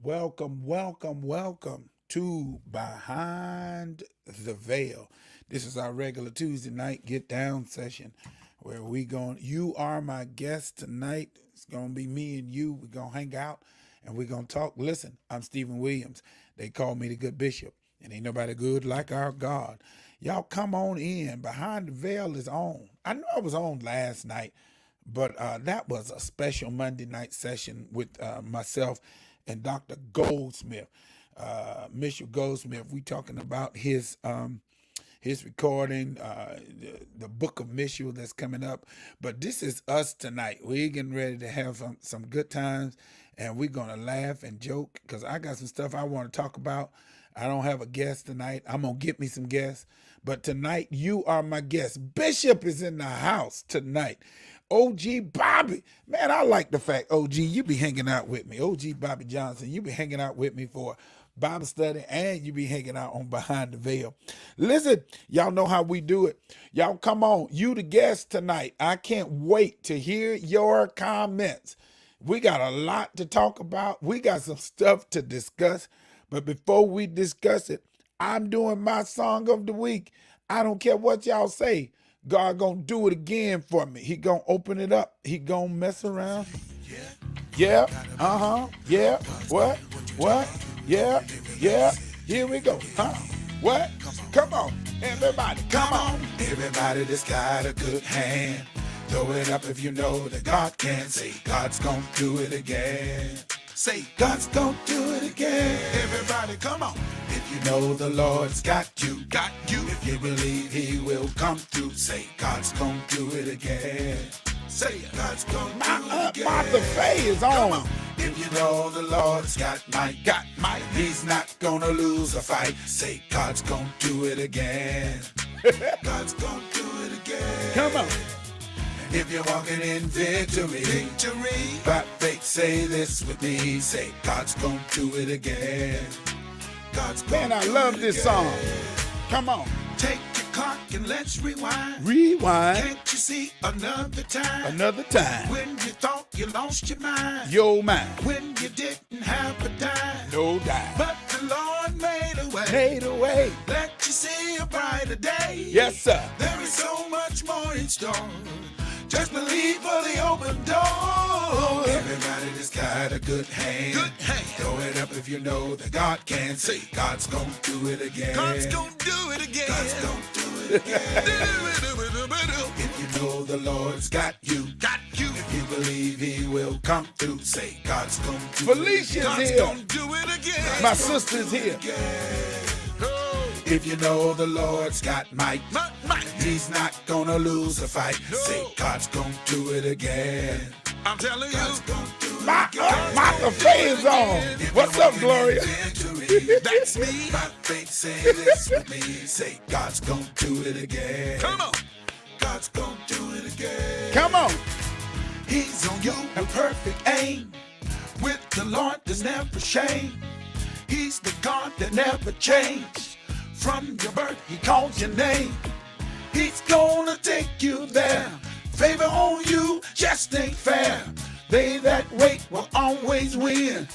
Welcome, welcome, welcome to Behind the Veil. This is our regular Tuesday night get down session where you are my guest tonight. It's gonna be me and you. We're gonna hang out and we're gonna talk. Listen, I'm Stephen Williams. They call me the good bishop, and ain't nobody good like our God. Y'all come on in. Behind the Veil is on. I know I was on last night, but that was a special Monday night session with myself and Dr. Goldsmith, Mitchell Goldsmith. We talking about his recording, the book of Mitchell that's coming up. But this is us tonight. We're getting ready to have some good times, and we're gonna laugh and joke because I got some stuff I want to talk about. I don't have a guest tonight. I'm gonna get me some guests. But tonight, you are my guest. Bishop is in the house tonight. OG Bobby. Man, I like the fact, OG, you be hanging out with me. OG Bobby Johnson, you be hanging out with me for Bible study, and you be hanging out on Behind the Veil. Listen, y'all know how we do it. Y'all come on. You the guest tonight. I can't wait to hear your comments. We got a lot to talk about. We got some stuff to discuss. But before we discuss it, I'm doing my song of the week. I don't care what y'all say. God gonna do it again for me. He gonna open it up. He gonna mess around. Yeah. Yeah. What? Yeah. Yeah. Here we go. Huh? What? Come on. Everybody. Come on. Everybody that's got a good hand. Throw it up if you know that God can. Say God's gonna do it again. Say God's gonna do it again. Everybody, come on. If you know the Lord's got you. If you believe He will come through, say God's gonna do it again. Say God's gonna do it again. Martha Faye is on. If you know the Lord's got might, He's not gonna lose a fight. Say God's gonna do it again. God's gonna do it again. Come on. If you're walking in victory, by faith, say this with me. Say, God's gonna do it again. Man, I love this song. Come on. Take your clock and let's rewind. Can't you see another time? When you thought you lost your mind. When you didn't have a dime. No dime. But the Lord made a way. Let you see a brighter day. Yes, sir. There is so much more in store. Just believe for the open door. Everybody that's got a good hand. Throw it up if you know that God can. Say God's gonna do it again. God's gonna do it again. God's gonna do it again. If you know the Lord's got you. If you believe He will come through, say God's gonna do it again. Felicia's here. Gonna do it again. My sister's here. If you know the Lord's got might, He's not gonna lose a fight. No. Say God's gonna do it again. I'm telling God's you, gonna do it again. Martha Faye is on. What's up, Gloria? That's me. My faith say this with me. Say God's gonna do it again. Come on. God's gonna do it again. Come on. He's on you and perfect aim. With the Lord there's never shame. He's the God that never changed. From your birth, He calls your name. He's gonna take you there. Favor on you just ain't fair. They that wait will always win.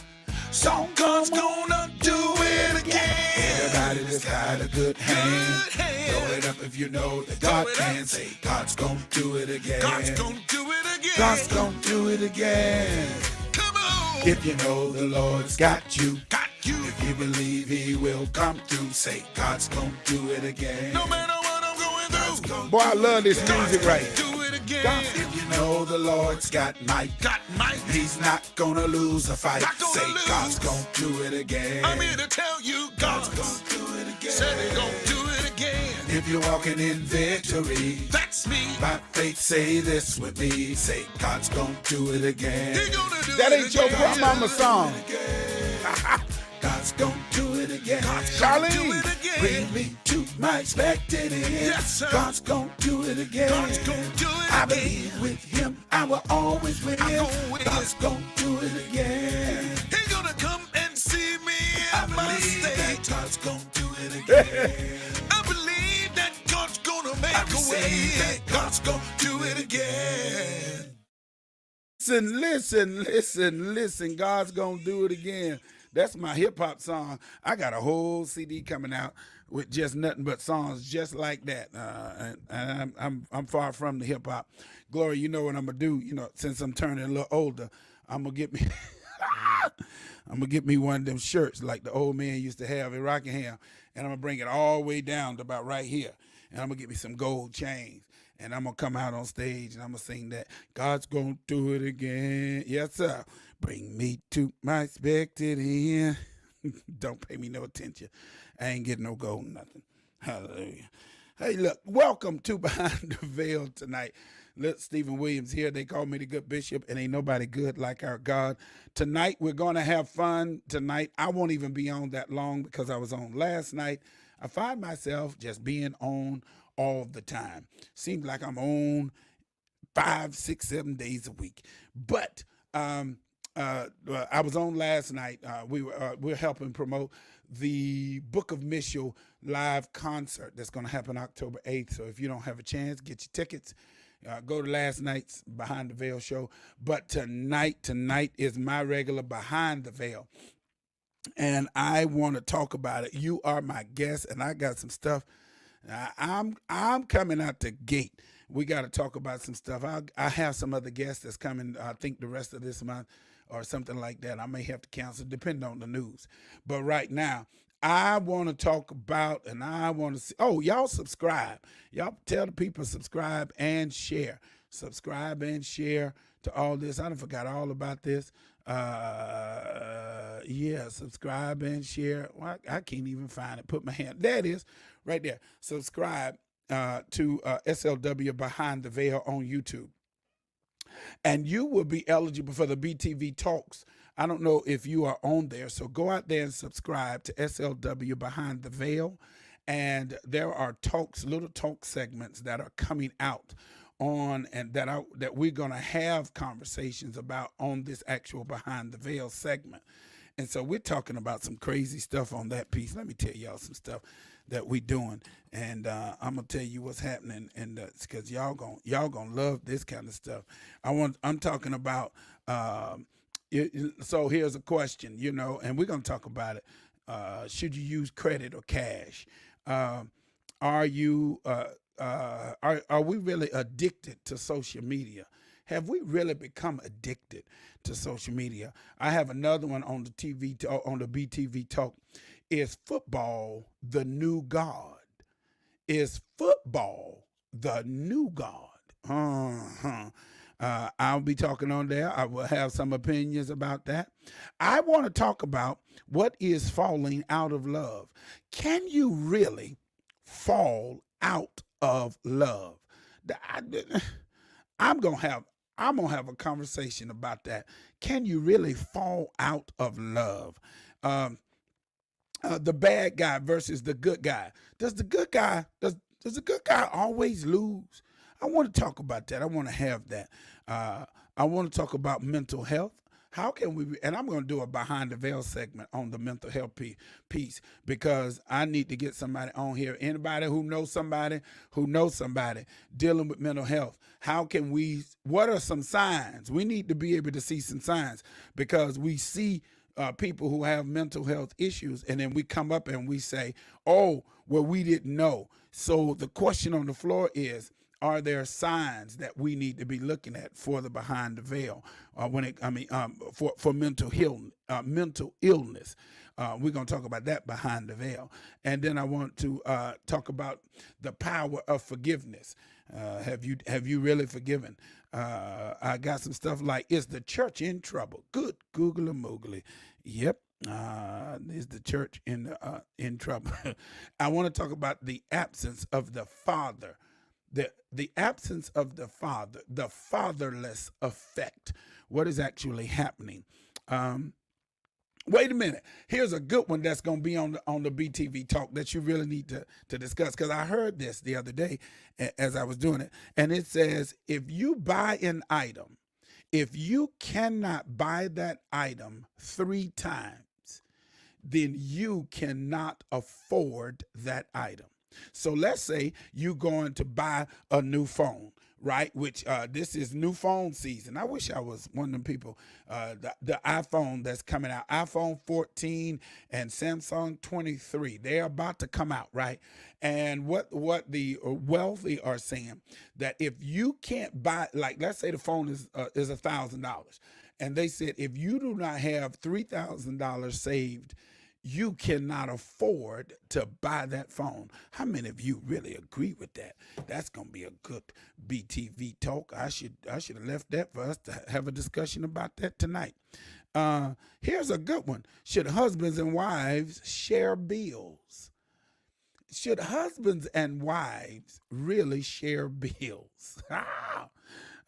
So God's gonna do it again. Everybody that's got a good hand. Throw it up if you know that God can. Say God's gonna do it again. God's gonna do it again. God's gonna do it again. Come on. If you know the Lord's got you. If you believe He will come through, say God's gonna do it again. No matter what I'm going through. Boy, I love this music right here. Do it again. If you know the Lord's got might, He's not gonna lose a fight. Say God's gonna do it again. I'm here to tell you God's gonna do it again. Said He's gonna do it again. If you're walking in victory, that's me. By faith, say this with me. Say God's gonna do it again. That ain't your grandmama song. God's gonna do it again. Charlene, bring me to my expected end. Yes, sir. God's gonna do it again. God's gonna do it I believe with Him, I will always win. God's gonna do it again. He's gonna come and see me at my stage. God's gonna do it again. I believe that God's gonna make a way. God's gonna do it again. Listen. God's gonna do it again. That's my hip hop song. I got a whole CD coming out with just nothing but songs just like that. And I'm far from the hip hop. Glory, you know what I'm gonna do? You know, since I'm turning a little older, I'm gonna get me. I'm gonna get me one of them shirts like the old man used to have in Rockingham, and I'm gonna bring it all the way down to about right here, and I'm gonna get me some gold chains, and I'm gonna come out on stage and I'm gonna sing that God's gonna do it again. Yes, sir. Bring me to my expected end. Don't pay me no attention. I ain't getting no gold, nothing. Hallelujah. Hey, look, welcome to Behind the Veil tonight. Look, Stephen Williams here. They call me the good bishop, and ain't nobody good like our God. Tonight, we're going to have fun. Tonight, I won't even be on that long because I was on last night. I find myself just being on all the time. Seems like I'm on 5, 6, 7 days a week. But I was on last night. We're helping promote the Book of Mitchell live concert that's going to happen October 8th. So if you don't have a chance, get your tickets. Go to last night's Behind the Veil show. But tonight is my regular Behind the Veil. And I want to talk about it. You are my guest, and I got some stuff. I'm coming out the gate. We got to talk about some stuff. I have some other guests that's coming, I think, the rest of this month or something like that. I may have to cancel, depending on the news. But right now, I want to talk about, and I want to see, oh, y'all subscribe. Y'all tell the people subscribe and share. Subscribe and share to all this. I done forgot all about this. Yeah, subscribe and share. Well, I can't even find it. Put my hand. There it is, right there. Subscribe to SLW Behind the Veil on YouTube. And you will be eligible for the BTV Talks. I don't know if you are on there, so go out there and subscribe to SLW Behind the Veil. And there are talks, little talk segments that are coming out on, and that we're going to have conversations about on this actual Behind the Veil segment. And so we're talking about some crazy stuff on that piece. Let me tell y'all some stuff that we doing, and I'm gonna tell you what's happening, and because y'all gonna love this kind of stuff. I'm talking about. So here's a question, and we're gonna talk about it. Should you use credit or cash? Are you are we really addicted to social media? Have we really become addicted to social media? I have another one on the TV, on the BTV Talk. Is football the new God? Is football the new God? I'll be talking on there. I will have some opinions about that. I want to talk about what is falling out of love. Can you really fall out of love? I'm gonna have a conversation about that. Can you really fall out of love? The bad guy versus the good guy. Does the good guy always lose? I want to talk about that. I want to have that. I want to talk about mental health. How can we, and I'm going to do a Behind the Veil segment on the mental health piece, because I need to get somebody on here. Anybody who knows somebody dealing with mental health. What are some signs? We need to be able to see some signs, because we see people who have mental health issues, and then we come up and we say, oh, well, we didn't know. So the question on the floor is, are there signs that we need to be looking at for the Behind the Veil for mental illness? We're going to talk about that Behind the Veil. And then I want to talk about the power of forgiveness. Have you really forgiven? I got some stuff like, is the church in trouble? Good googly moogly. Yep. Is the church in trouble? I want to talk about the absence of the Father. The absence of the Father, the fatherless effect. What is actually happening? Wait a minute. Here's a good one that's going to be on the BTV Talk that you really need to discuss, because I heard this the other day as I was doing it. And it says, if you buy an item, if you cannot buy that item 3 times, then you cannot afford that item. So let's say you're going to buy a new phone, right? Which this is new phone season. I wish I was one of them people. The iPhone that's coming out, iPhone 14 and Samsung 23, they're about to come out, right? And what the wealthy are saying, that if you can't buy, like let's say the phone is $1,000, and they said if you do not have $3,000 saved, you cannot afford to buy that phone. How many of you really agree with that? That's gonna be a good BTV talk. I should have left that for us to have a discussion about that tonight. Here's a good one. Should husbands and wives share bills? Should husbands and wives really share bills?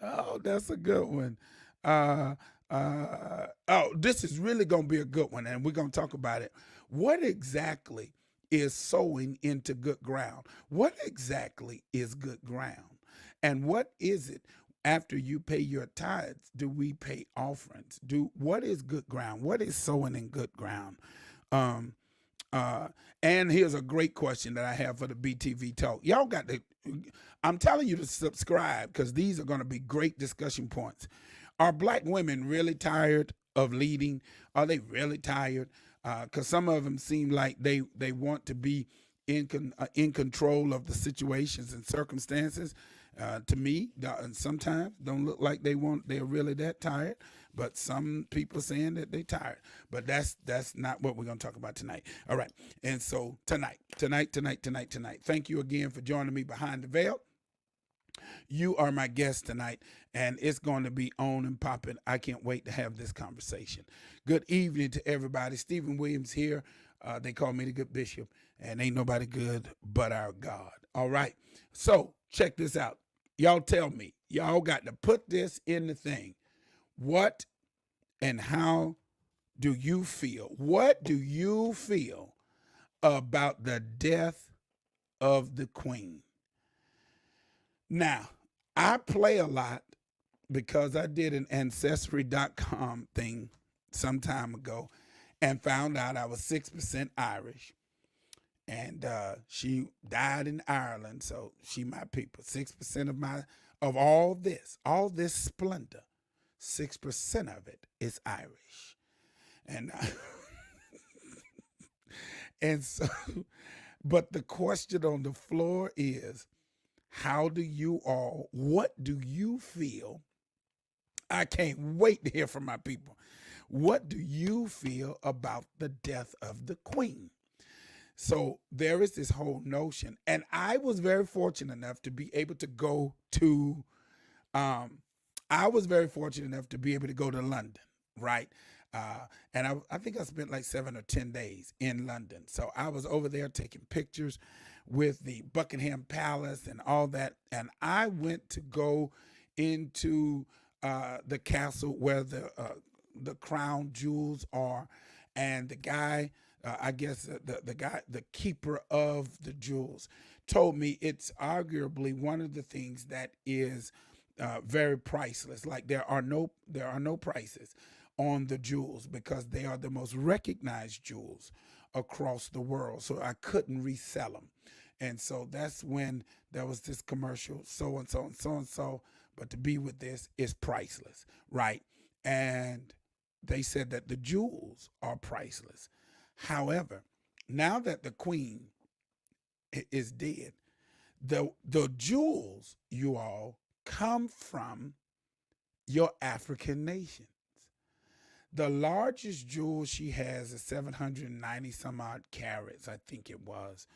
Oh, that's a good one. Oh, this is really going to be a good one, and we're going to talk about it. What exactly is sowing into good ground? What exactly is good ground? And what is it after you pay your tithes? Do we pay offerings? What is good ground? What is sowing in good ground? Um, and here's a great question that I have for the BTV talk. Y'all got to, I'm telling you to subscribe because these are going to be great discussion points. Are black women really tired of leading? Are they really tired? Because some of them seem like they want to be in control of the situations and circumstances. To me, and sometimes don't look like they're really that tired. But some people saying that they're tired. But that's not what we're going to talk about tonight. All right. And so tonight. Thank you again for joining me behind the veil. You are my guest tonight, and it's going to be on and popping. I can't wait to have this conversation. Good evening to everybody. Stephen Williams here. They call me the good bishop, and ain't nobody good but our God. All right. So check this out. Y'all tell me. Y'all got to put this in the thing. What and how do you feel? What do you feel about the death of the Queen? Now, I play a lot because I did an Ancestry.com thing some time ago and found out I was 6% Irish. And she died in Ireland, so she my people. 6% of all this splendor, 6% of it is Irish. And and so, but the question on the floor is, what do you feel? I can't wait to hear from my people. What do you feel about the death of the Queen? So there is this whole notion, and I was very fortunate enough to be able to go to, I was very fortunate enough to be able to go to London, right? And I think I spent like 7 or 10 days in London. So I was over there taking pictures with the Buckingham Palace and all that. And I went to go into the castle where the crown jewels are. And the guy, I guess the guy, the keeper of the jewels, told me it's arguably one of the things that is very priceless. Like there are no prices on the jewels because they are the most recognized jewels across the world. So I couldn't resell them. And so that's when there was this commercial, so and so and so and so, but to be with this is priceless, right? And they said that the jewels are priceless. However, now that the Queen is dead, the jewels, you all, come from your African nations. The largest jewel she has is 790 some odd carats, I think it was.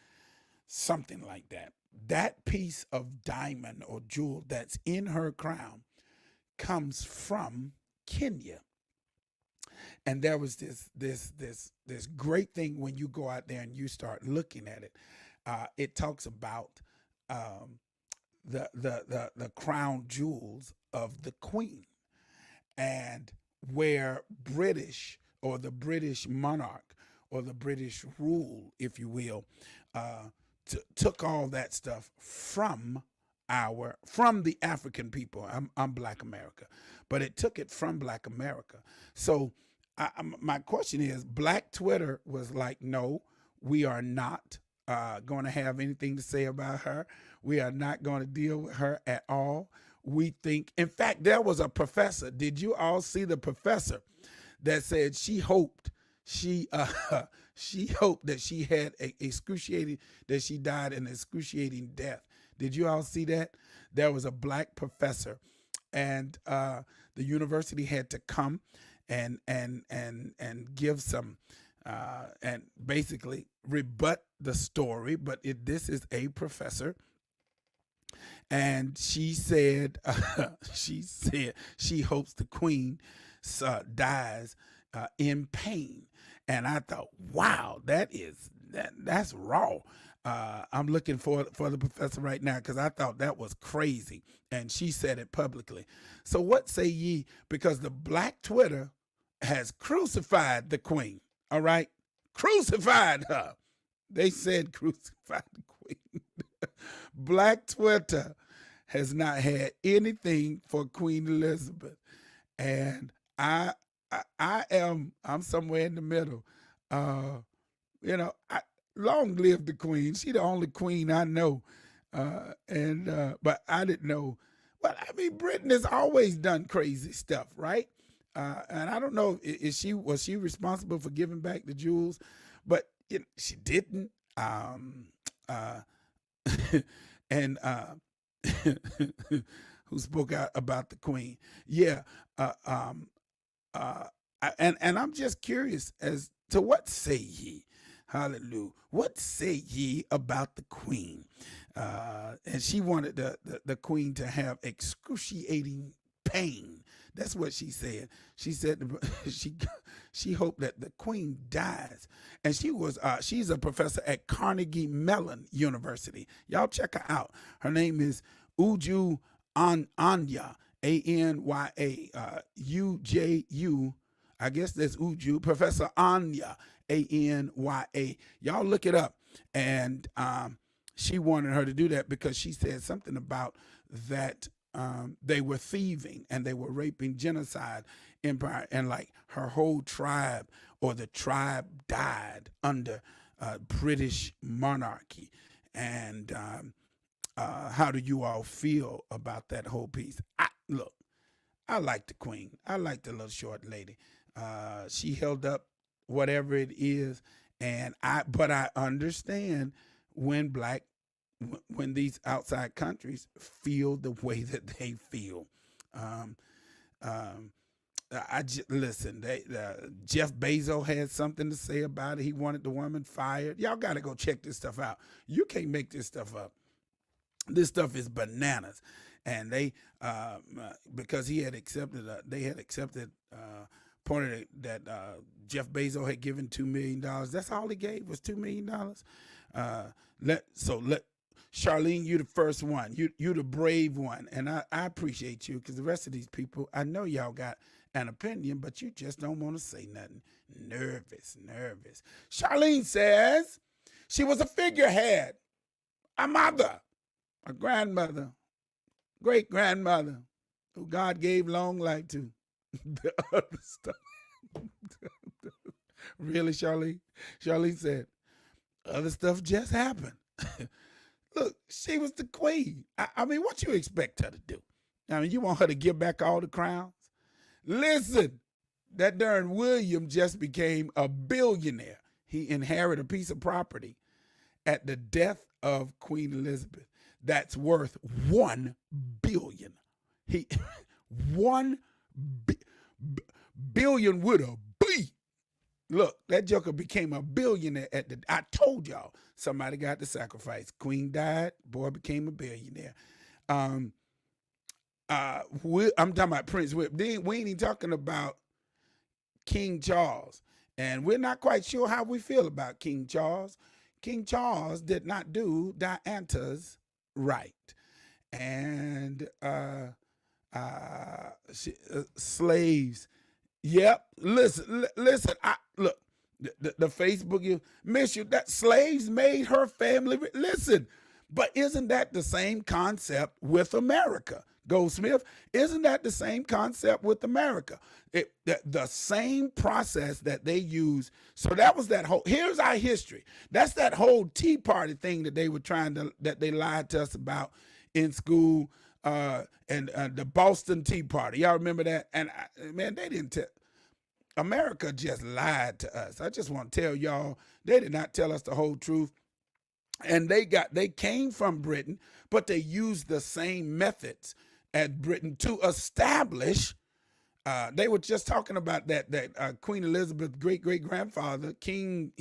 Something like that. That piece of diamond or jewel that's in her crown comes from Kenya. And there was this great thing when you go out there and you start looking at it. It talks about the crown jewels of the Queen, and where British or the British monarch or the British rule, if you will, took all that stuff from the African people. I'm Black America, but it took it from Black America. So my question is, Black Twitter was like, no, we are not going to have anything to say about her. We are not going to deal with her at all. we think. In fact, there was a professor. Did you all see the professor that said she hoped she she hoped that she had a excruciating that she died an excruciating death? Did you all see that? There was a black professor, and the university had to come and give some and basically rebut the story. But this is a professor, and she said she said she hopes the queen dies in pain. And I thought, wow, that's raw. I'm looking for the professor right now because I thought that was crazy, and she said it publicly. So what say ye? Because the black Twitter has crucified the queen. All right, crucified her. They said crucified the queen. Black Twitter has not had anything for Queen Elizabeth, and I'm somewhere in the middle. Uh, long live the queen. She the only queen I know, and but I didn't know. Well, I mean, Britain has always done crazy stuff, right? And I don't know, was she responsible for giving back the jewels, but she didn't. Uh, and who spoke out about the queen? Yeah. Uh, and I'm just curious as to what say ye. Hallelujah. What say ye about the queen? And she wanted the queen to have excruciating pain. That's what she said. She said she hoped that the queen dies. And she's a professor at Carnegie Mellon University. Y'all check her out. Her name is Uju Anya, Anya, Uju. I guess that's Uju, Professor Anya, Anya. Y'all look it up. And she wanted her to do that because she said something about that they were thieving and they were raping, genocide, empire, and like her whole tribe or the tribe died under British monarchy. And how do you all feel about that whole piece? Look, I like the queen. I like the little short lady. She held up whatever it is, but I understand when these outside countries feel the way that they feel. Listen. Jeff Bezos had something to say about it. He wanted the woman fired. Y'all got to go check this stuff out. You can't make this stuff up. This stuff is bananas. And they, because they had accepted, pointed that Jeff Bezos had given $2 million. That's all he gave was $2 million. Let Charlene, you the first one. You the brave one, and I appreciate you because the rest of these people, I know y'all got an opinion, but you just don't want to say nothing. Nervous. Charlene says she was a figurehead, a mother, a grandmother, great grandmother, who God gave long life to. The other stuff. Really, Charlene? Charlene said, other stuff just happened. Look, she was the queen. I mean, what you expect her to do? I mean, you want her to give back all the crowns? Listen, that darn William just became a billionaire. He inherited a piece of property at the death of Queen Elizabeth that's worth $1 billion. He $1 billion with a B. Look, that joker became a billionaire I told y'all, somebody got to sacrifice. Queen died, boy became a billionaire. I'm talking about Prince William. We ain't even talking about King Charles. And we're not quite sure how we feel about King Charles. King Charles did not do Diana's right. And slaves. Yep. Listen. Look, the Facebook, you miss you. That slaves made her family. Listen, but isn't that the same concept with America? Goldsmith, isn't that the same concept with America? The same process that they use. So that was that whole, here's our history. That's that whole Tea Party thing that they were that they lied to us about in school. and the Boston Tea Party. Y'all remember that? And man, they didn't tell. America just lied to us. I just want to tell y'all, they did not tell us the whole truth. And they came from Britain, but they used the same methods as Britain to establish. They were just talking about that Queen Elizabeth great grandfather, King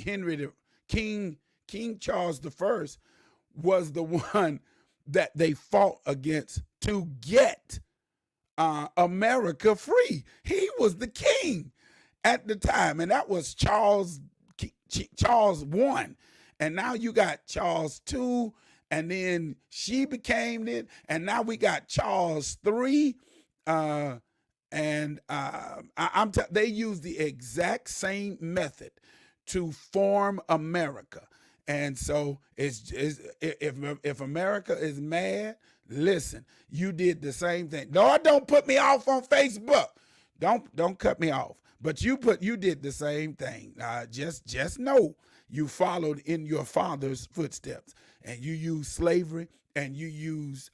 Charles I, was the one that they fought against to get America free. He was the king at the time, and that was Charles I. And now you got Charles II, and then she became it, and now we got Charles III. They use the exact same method to form America. And so if America is mad, listen, you did the same thing. Lord, don't put me off on Facebook. Don't cut me off. But you did the same thing. Just know you followed in your father's footsteps, and you used slavery, and you used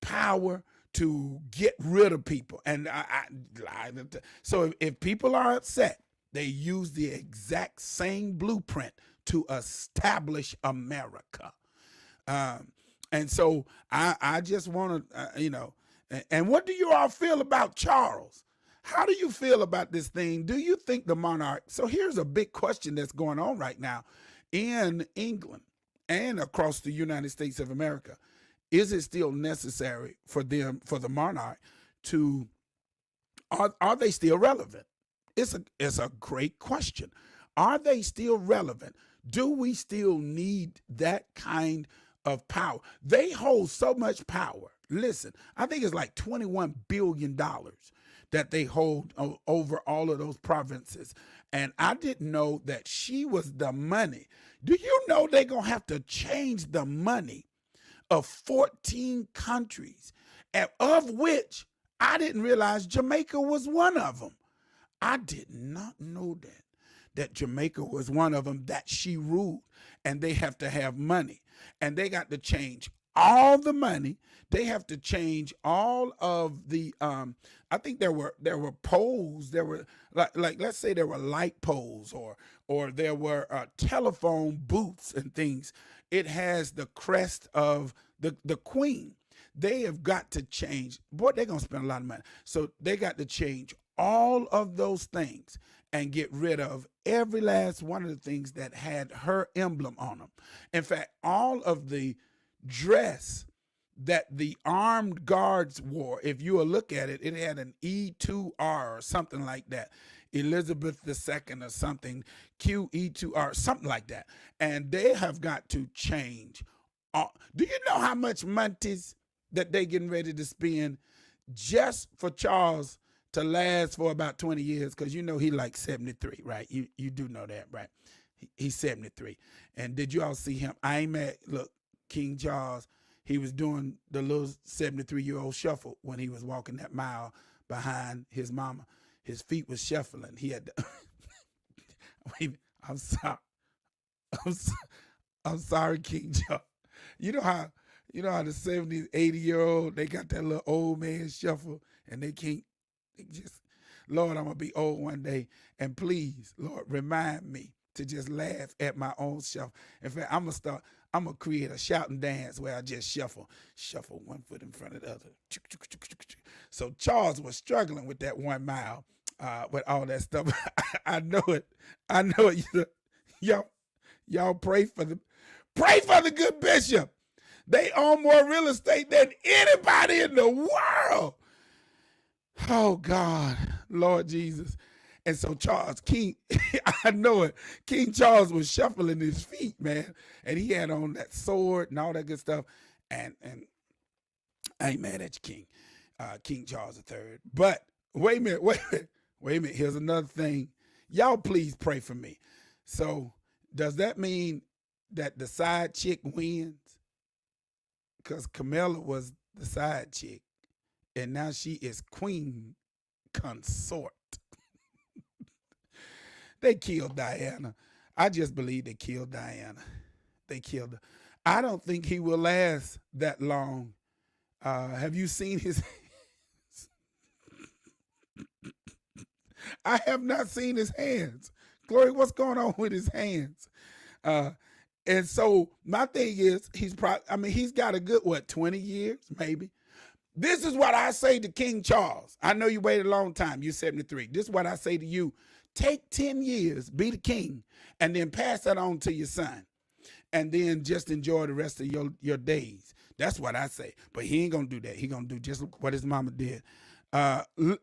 power to get rid of people. And so if people are upset, they use the exact same blueprint to establish America. And so I just want to, and what do you all feel about Charles? How do you feel about this thing? Do you think the monarch? So here's a big question that's going on right now in England and across the United States of America. Is it still necessary for the monarch to, are they still relevant? It's a great question. Are they still relevant? Do we still need that kind of power? They hold so much power. Listen, I think it's like $21 billion that they hold over all of those provinces. And I didn't know that she was the money. Do you know they're going to have to change the money of 14 countries, and of which I didn't realize Jamaica was one of them. I did not know that Jamaica was one of them that she ruled, and they have to have money, and they got to change all the money. They have to change all of the I think there were poles. There were like let's say there were light poles, or there were telephone booths and things. It has the crest of the queen. They have got to change. Boy, they're gonna spend a lot of money. So they got to change all of those things and get rid of every last one of the things that had her emblem on them. In fact, all of the dress that the armed guards wore, if you will look at it, it had an E2R or something like that. Elizabeth II or something, QE2R, something like that. And they have got to change. Do you know how much monies that they getting ready to spend just for Charles to last for about 20 years? Because you know he like 73, right? You do know that, right? He's 73. And did you all see him? I ain't mad. Look, King Charles, he was doing the little 73-year-old shuffle when he was walking that mile behind his mama. His feet was shuffling. He had to, I'm sorry. I'm sorry, King Charles. You know how the 70s, 80-year-old, they got that little old man shuffle, and they just, Lord, I'm going to be old one day. And please, Lord, remind me to just laugh at my own shuffle. In fact, I'm going to create a shouting dance where I just shuffle one foot in front of the other. So Charles was struggling with that 1 mile, with all that stuff. I know it. Y'all pray for the good bishop. They own more real estate than anybody in the world. Oh God, Lord Jesus. And so Charles, King, I know it. King Charles was shuffling his feet, man. And he had on that sword and all that good stuff. And I ain't mad at you, King Charles III. But wait a minute. Here's another thing. Y'all please pray for me. So does that mean that the side chick wins? Because Camilla was the side chick, and now she is queen consort. They killed Diana. I just believe they killed Diana. They killed her. I don't think he will last that long Have you seen his? I have not seen his hands. Glory, what's going on with his hands? Uh, and so my thing is, he's probably, I mean, he's got a good, what, 20 years, maybe? This is what I say to King Charles. I know you waited a long time. You're 73. This is what I say to you. Take 10 years, be the king, and then pass that on to your son. And then just enjoy the rest of your days. That's what I say. But he ain't going to do that. He going to do just what his mama did.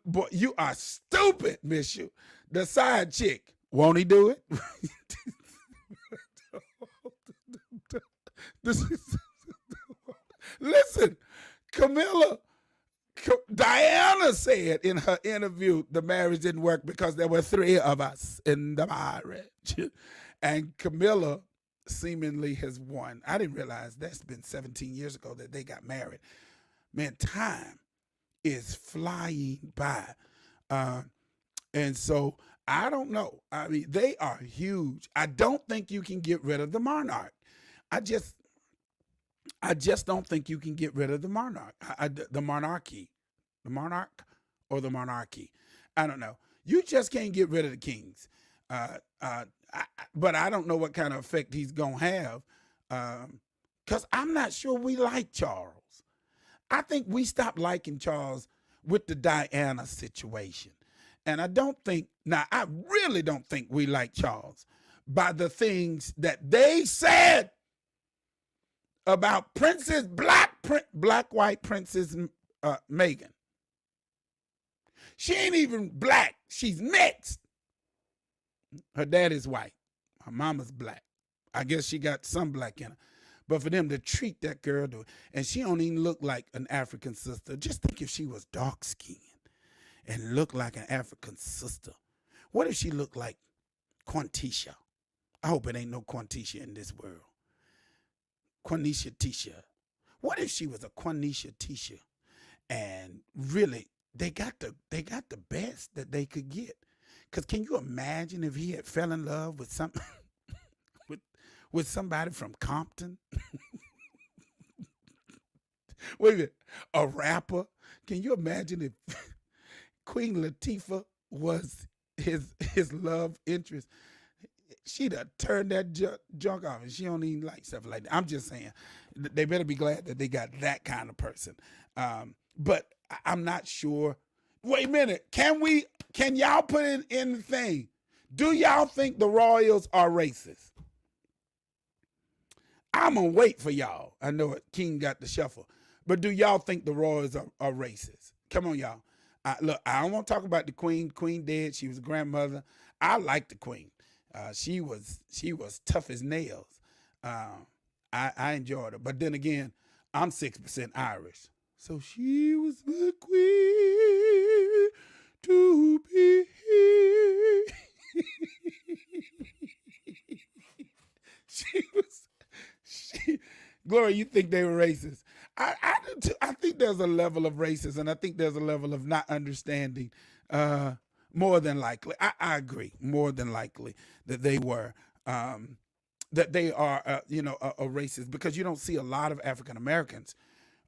Boy, you are stupid, miss you. The side chick. Won't he do it? Listen, Camilla, Diana said in her interview the marriage didn't work because there were 3 of us in the marriage. And Camilla seemingly has won. I didn't realize that's been 17 years ago that they got married. Man, time is flying by. And so I don't know. I mean, they are huge. I don't think you can get rid of the monarch. I just don't think you can get rid of the monarch. The monarchy. The monarch or the monarchy. I don't know. You just can't get rid of the kings. But I don't know what kind of effect he's going to have because I'm not sure we like Charles. I think we stopped liking Charles with the Diana situation. And I really don't think we like Charles by the things that they said about Princess Black-White Princess Meghan. She ain't even black. She's mixed. Her daddy's white. Her mama's black. I guess she got some black in her. But for them to treat that girl, and she don't even look like an African sister. Just think if she was dark-skinned and looked like an African sister. What if she looked like Quantisha? I hope it ain't no Quantisha in this world. Quanisha Tisha. What if she was a Quanisha Tisha? And really, they got the best that they could get. Because can you imagine if he had fell in love with with somebody from Compton? Wait a minute, a rapper? Can you imagine if Queen Latifah was his love interest? She'd have turned that junk off, and she don't even like stuff like that. I'm just saying, they better be glad that they got that kind of person. But I'm not sure. Wait a minute, can y'all put it in the thing? Do y'all think the royals are racist? I'm gonna wait for y'all. I know it. King got the shuffle, but do y'all think the royals are racist? Come on, y'all. Look, I don't want to talk about the queen. Queen dead. She was a grandmother. I like the queen. She was tough as nails. I enjoyed her. But then again, I'm 6% Irish. So she was the queen to be. Gloria, you think they were racist? I do too. I think there's a level of racism, and I think there's a level of not understanding. More than likely, I agree. More than likely that they were, that they are, a racist, because you don't see a lot of African Americans.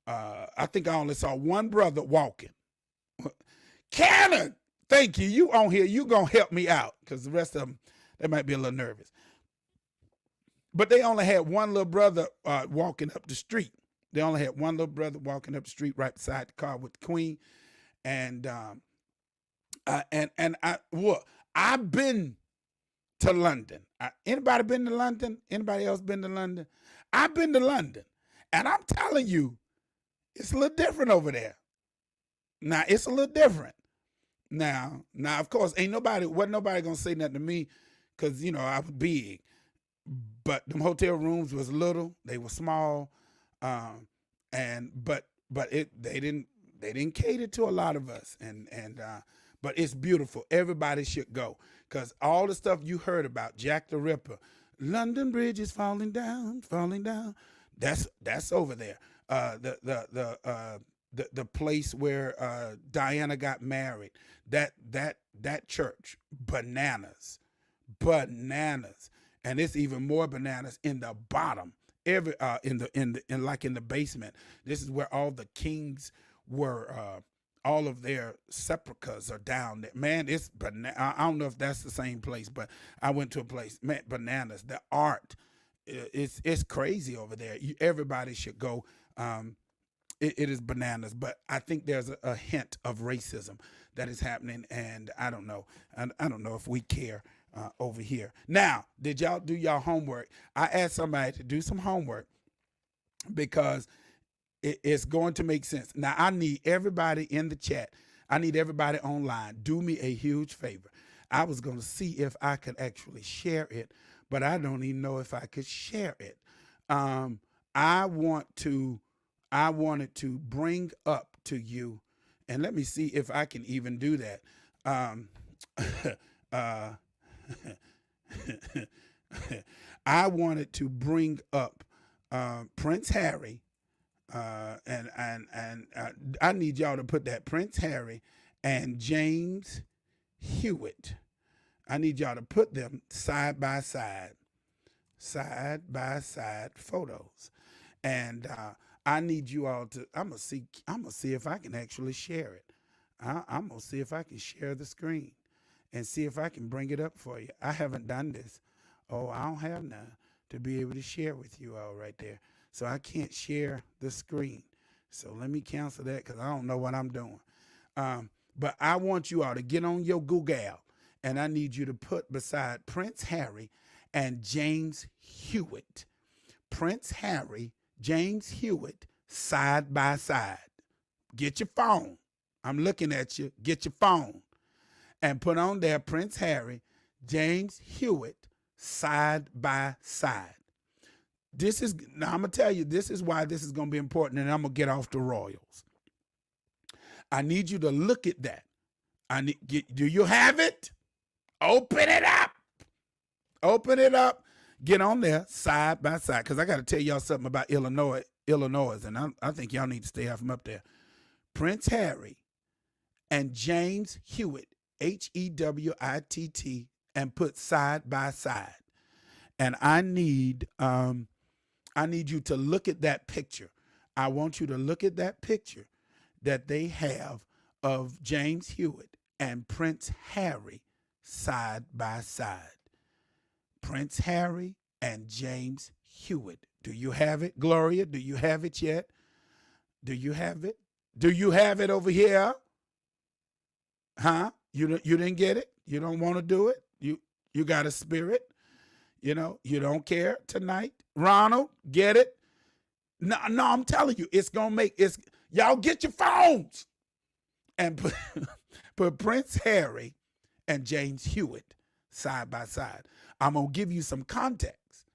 I think I only saw one brother walking. Cannon, thank you. You on here? You gonna help me out because the rest of them, they might be a little nervous. But they only had one little brother walking up the street. They only had one little brother walking up the street right beside the car with the queen, and I've been to London. Anybody been to London? Anybody else been to London? I've been to London, and I'm telling you, it's a little different over there. Now it's a little different. Now, of course, wasn't nobody gonna say nothing to me, because I was big. But them hotel rooms was little, they were small, but they didn't cater to a lot of us, but it's beautiful. Everybody should go, because all the stuff you heard about Jack the Ripper, London Bridge is falling down. That's over there. The place where Diana got married, that church, bananas. And it's even more bananas in the bottom every in the basement. This is where all the kings were. All of their sepulchers are down there. Man, it's I don't know if that's the same place, but I went to a place, man, bananas. The art, it's crazy over there. Everybody should go. It is bananas, but I think there's a hint of racism that is happening, and I don't know. I don't know if we care over here. Now, did y'all do y'all homework? I asked somebody to do some homework because it's going to make sense. Now, I need everybody in the chat. I need everybody online. Do me a huge favor. I was going to see if I could actually share it, but I don't even know if I could share it. I wanted to bring up to you, and let me see if I can even do that. I wanted to bring up Prince Harry, and I need y'all to put that Prince Harry and James Hewitt. I need y'all to put them side by side photos, and I need you all to. I'm gonna see if I can actually share it. I'm gonna see if I can share the screen and see if I can bring it up for you. I haven't done this. Oh, I don't have none to be able to share with you all right there. So I can't share the screen. So let me cancel that because I don't know what I'm doing. But I want you all to get on your Google, and I need you to put beside Prince Harry and James Hewitt. Prince Harry, James Hewitt, side by side. Get your phone. I'm looking at you. Get your phone. And put on there Prince Harry, James Hewitt, side by side. Now I'm going to tell you, this is why this is going to be important, and I'm going to get off the Royals. I need you to look at that. Do you have it? Open it up. Open it up. Get on there side by side, because I got to tell y'all something about Illinois, and I think y'all need to stay out from up there. Prince Harry and James Hewitt, Hewitt, and put side by side. And I need you to look at that picture. I want you to look at that picture that they have of James Hewitt and Prince Harry side by side. Prince Harry and James Hewitt. Do you have it, Gloria? Do you have it yet? Do you have it? Do you have it over here? Huh? You didn't get it? You don't want to do it? You got a spirit? You don't care tonight? Ronald, get it? No, I'm telling you, it's going to y'all get your phones and put Prince Harry and James Hewitt side by side. I'm going to give you some context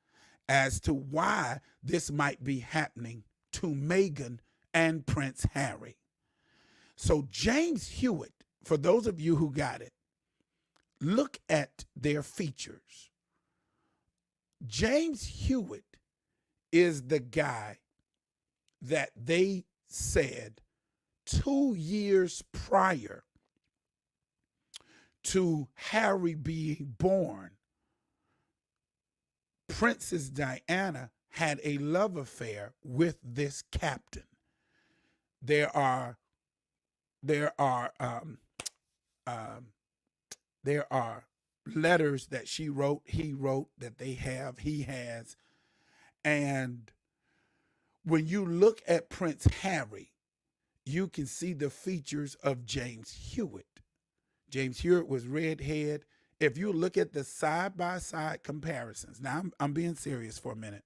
as to why this might be happening to Meghan and Prince Harry. So James Hewitt, for those of you who got it, look at their features. James Hewitt is the guy that they said 2 years prior to Harry being born, Princess Diana had a love affair with this captain. There are letters that he wrote, that he has. And when you look at Prince Harry, you can see the features of James Hewitt. James Hewitt was redhead. If you look at the side-by-side comparisons, now I'm being serious for a minute.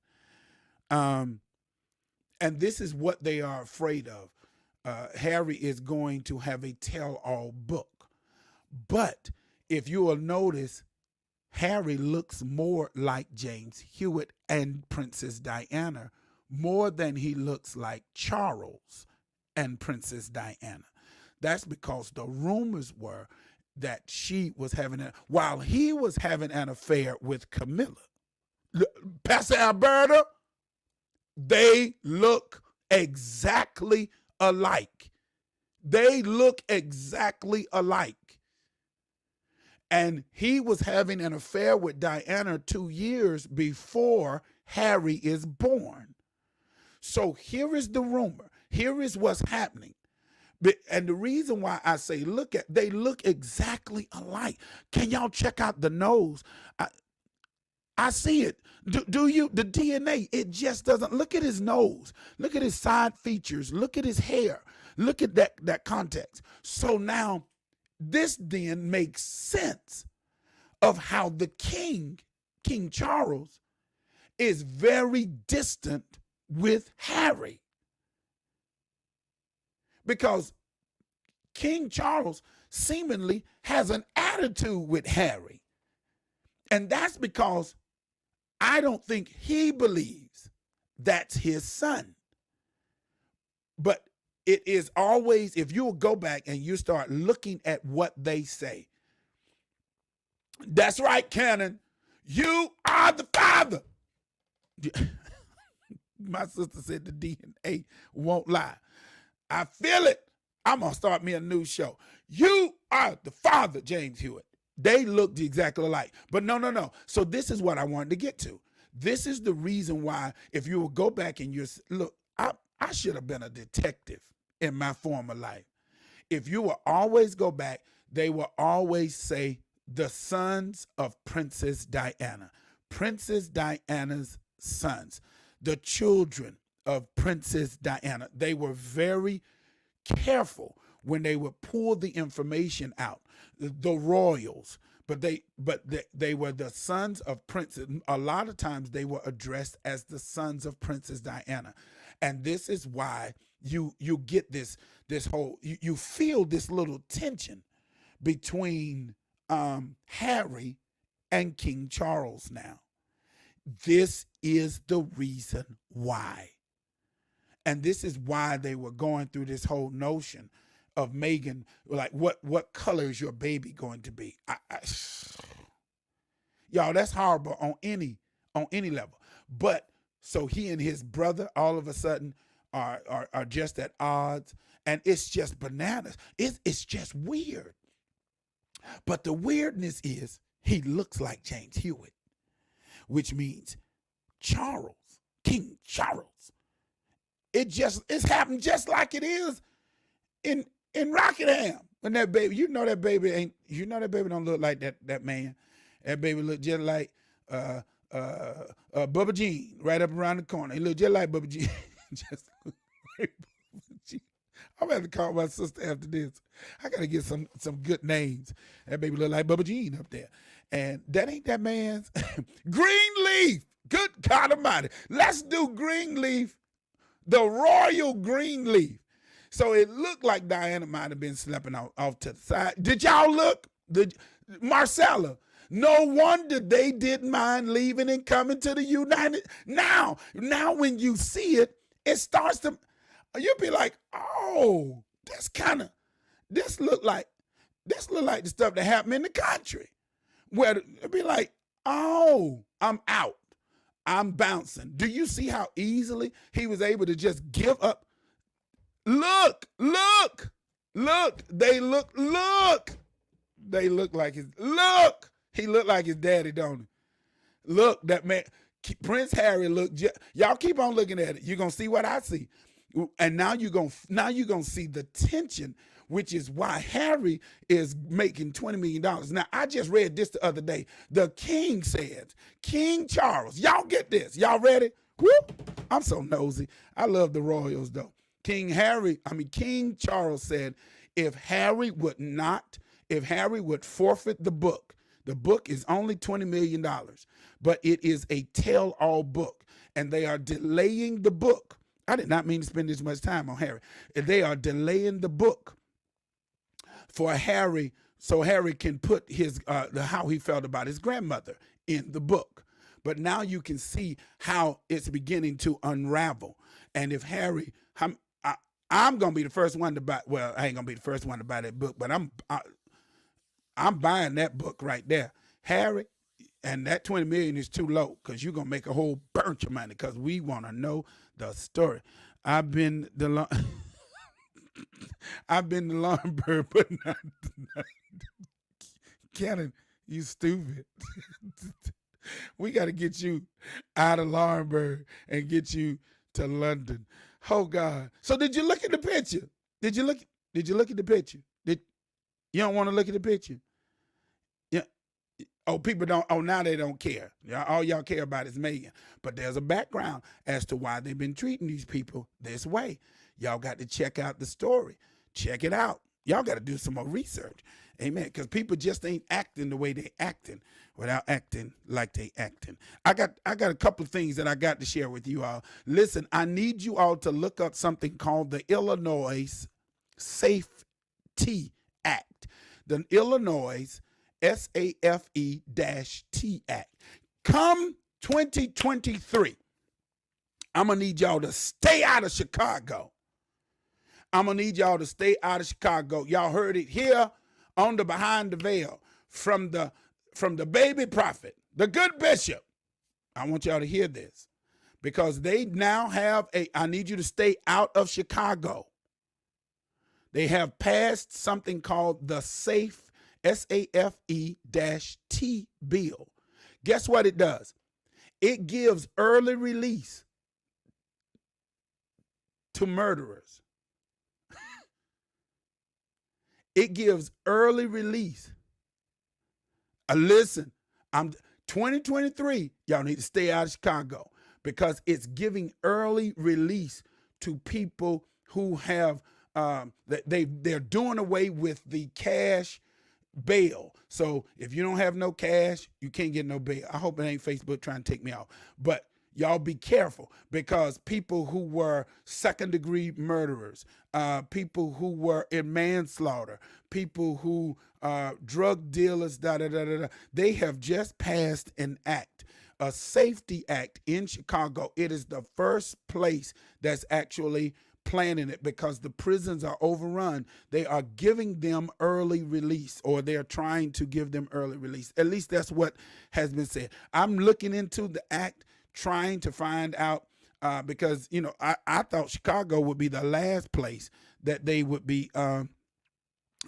And this is what they are afraid of. Harry is going to have a tell-all book. But if you will notice, Harry looks more like James Hewitt and Princess Diana more than he looks like Charles and Princess Diana. That's because the rumors were that while he was having an affair with Camilla, Pastor Alberta, they look exactly alike. They look exactly alike. And he was having an affair with Diana 2 years before Harry is born. So here is the rumor. Here is what's happening. And the reason why I say they look exactly alike. Can y'all check out the nose? I see it. Do you? The DNA, it just doesn't. Look at his nose. Look at his side features. Look at his hair. Look at that context. So now this then makes sense of how the King Charles, is very distant with Harry. Because King Charles seemingly has an attitude with Harry. And that's because I don't think he believes that's his son. But it is always, if you'll go back and you start looking at what they say. That's right, Canon. You are the father. My sister said the DNA won't lie. I feel it. I'm going to start me a new show. You are the father, James Hewitt. They looked exactly alike. But no. So this is what I wanted to get to. This is the reason why, if you will go back and you look, I should have been a detective in my former life. If you will always go back, they will always say the sons of Princess Diana. Princess Diana's sons. The children of Princess Diana. They were very careful when they would pull the information out. The royals, but they were the sons of Princess. A lot of times they were addressed as the sons of Princess Diana, and this is why you get this whole you feel this little tension between Harry and King Charles now. This is the reason why. And this is why they were going through this whole notion of Meghan, like what color is your baby going to be? Y'all, that's horrible on any level. But so he and his brother all of a sudden are just at odds, and it's just bananas. It's just weird. But the weirdness is he looks like James Hewitt, which means Charles, King Charles. It's happened just like it is in Rockingham. When that baby, that baby don't look like that man. That baby look just like Bubba Jean right up around the corner. He look just like Bubba Jean. Just like Bubba Jean. I'm gonna have to call my sister after this. I gotta get some good names. That baby look like Bubba Jean up there. And that ain't that man's. Greenleaf. Good God Almighty. Let's do Greenleaf. The royal Greenleaf. So it looked like Diana might have been sleeping off to the side. Did y'all look? Marcella. No wonder they didn't mind leaving and coming to the United. Now when you see it, it starts to, you'll be like, oh, this look like the stuff that happened in the country. Where it'd be like, oh, I'm out. I'm bouncing. Do you see how easily he was able to just give up? Look. They look like he looked like his daddy, don't he? Look, that man, Prince Harry y'all keep on looking at it. You're going to see what I see. And now you're going to see the tension, which is why Harry is making $20 million. Now, I just read this the other day. The king said, King Charles, y'all get this. Y'all ready? Whoop. I'm so nosy. I love the royals, though. King Charles said, if Harry would forfeit the book is only $20 million, but it is a tell-all book, and they are delaying the book. I did not mean to spend this much time on Harry. They are delaying the book for Harry, so Harry can put his how he felt about his grandmother in the book. But now you can see how it's beginning to unravel. And if Harry, I'm gonna be the first one to buy. Well, I ain't gonna be the first one to buy that book, but I'm buying that book right there, Harry. And that 20 million is too low because you're gonna make a whole bunch of money because we want to know the story. I've been the lawn bird, but not Cannon. You stupid. We got to get you out of Laurinburg and get you to London. Oh God. So did you look at the picture? Did you look at the picture? Did you don't want to look at the picture? Yeah. Oh, people don't. Oh, now they don't care. All y'all care about is Megan. But there's a background as to why they've been treating these people this way. Y'all got to check out the story. Check it out. Y'all got to do some more research. Amen. Because people just ain't acting the way they acting without acting like they acting. I got a couple of things that I got to share with you all. Listen, I need you all to look up something called the Illinois Safety Act. The Illinois SAFE-T Act. Come 2023, I'm going to need y'all to stay out of Chicago. I'm going to need y'all to stay out of Chicago. Y'all heard it here on the Behind the Veil from the baby prophet, the good bishop. I want y'all to hear this because they now have I need you to stay out of Chicago. They have passed something called the SAFE-T bill. Guess what it does? It gives early release to murderers. It gives early release. Listen, I'm 2023. Y'all need to stay out of Chicago because it's giving early release to people who have they're doing away with the cash bail. So if you don't have no cash, you can't get no bail. I hope it ain't Facebook trying to take me out. But y'all be careful because people who were second-degree murderers, people who were in manslaughter, people who drug dealers, they have just passed an act, a safety act in Chicago. It is the first place that's actually planning it because the prisons are overrun. They are giving them early release, or they're trying to give them early release. At least that's what has been said. I'm looking into the act, trying to find out because I thought Chicago would be the last place that they would be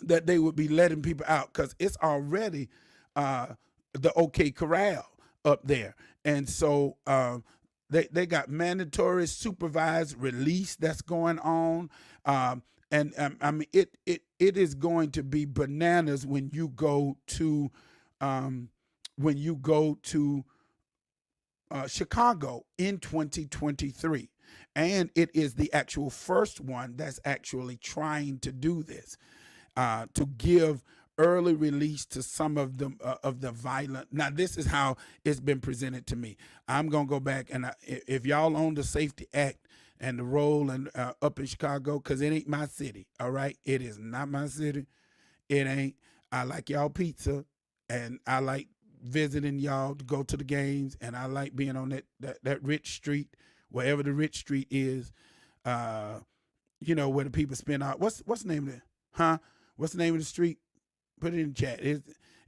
letting people out because it's already the OK Corral up there, and so they got mandatory supervised release that's going on, and I mean it is going to be bananas when you go to Chicago in 2023. And it is the actual first one that's actually trying to do this, to give early release to some of the violent. Now, this is how it's been presented to me. I'm going to go back, and if y'all own the Safety Act and the role and up in Chicago, because it ain't my city, all right? It is not my city. It ain't. I like y'all pizza, and I like visiting y'all to go to the games, and I like being on that rich street, wherever the rich street is, where the people spend out. What's the name of it? Huh? What's the name of the street? Put it in the chat.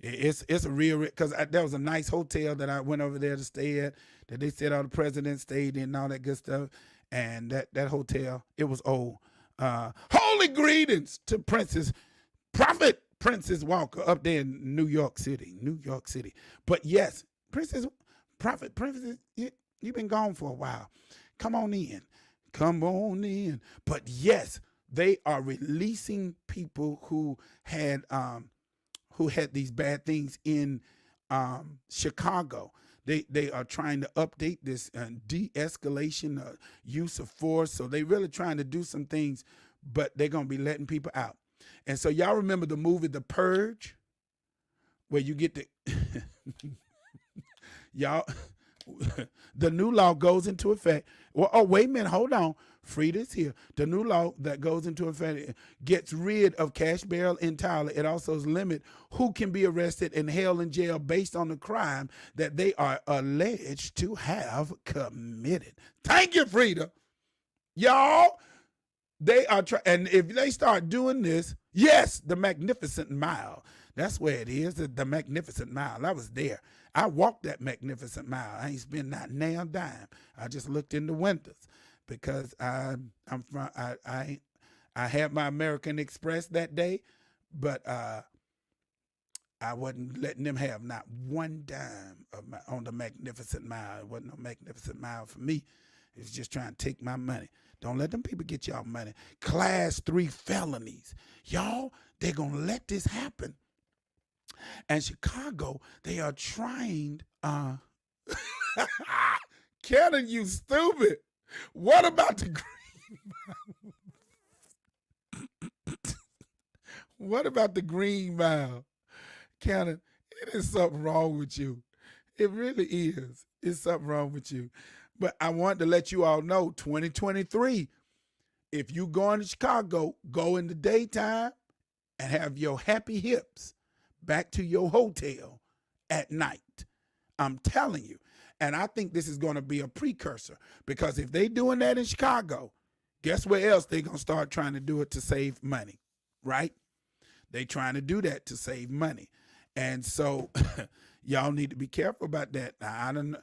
It's a real, because there was a nice hotel that I went over there to stay at that they said all the presidents stayed in and all that good stuff. And that hotel, it was old. Holy greetings to Prophet Princess Walker up there in New York City. But yes, Prophet Princess, you've been gone for a while. Come on in. But yes, they are releasing people who had these bad things in Chicago. They are trying to update this de-escalation, use of force. So they really trying to do some things, but they're going to be letting people out. And so y'all remember the movie The Purge, where you get the y'all the new law goes into effect. Well, oh, wait a minute, hold on. Frida's here. The new law that goes into effect gets rid of cash bail entirely. It also limits who can be arrested and held in jail based on the crime that they are alleged to have committed. Thank you, Frida. Y'all, they are trying, and if they start doing this, yes, the Magnificent Mile. That's where it is, the Magnificent Mile. I was there. I walked that Magnificent Mile. I ain't spent not nail dime. I just looked in the windows because I had my American Express that day, but I wasn't letting them have not one dime of my on the Magnificent Mile. It wasn't no Magnificent Mile for me. It was just trying to take my money. Don't let them people get y'all money. Class 3 felonies. Y'all, they're going to let this happen. And Chicago, they are trying, Cannon, you stupid. What about the what about the Green Mile? Cannon, it is something wrong with you. It really is. It's something wrong with you. But I want to let you all know, 2023, if you going to Chicago, go in the daytime and have your happy hips back to your hotel at night. I'm telling you. And I think this is going to be a precursor, because if they doing that in Chicago, guess where else they're going to start trying to do it to save money, right? They trying to do that to save money. And so y'all need to be careful about that. Now, I don't know.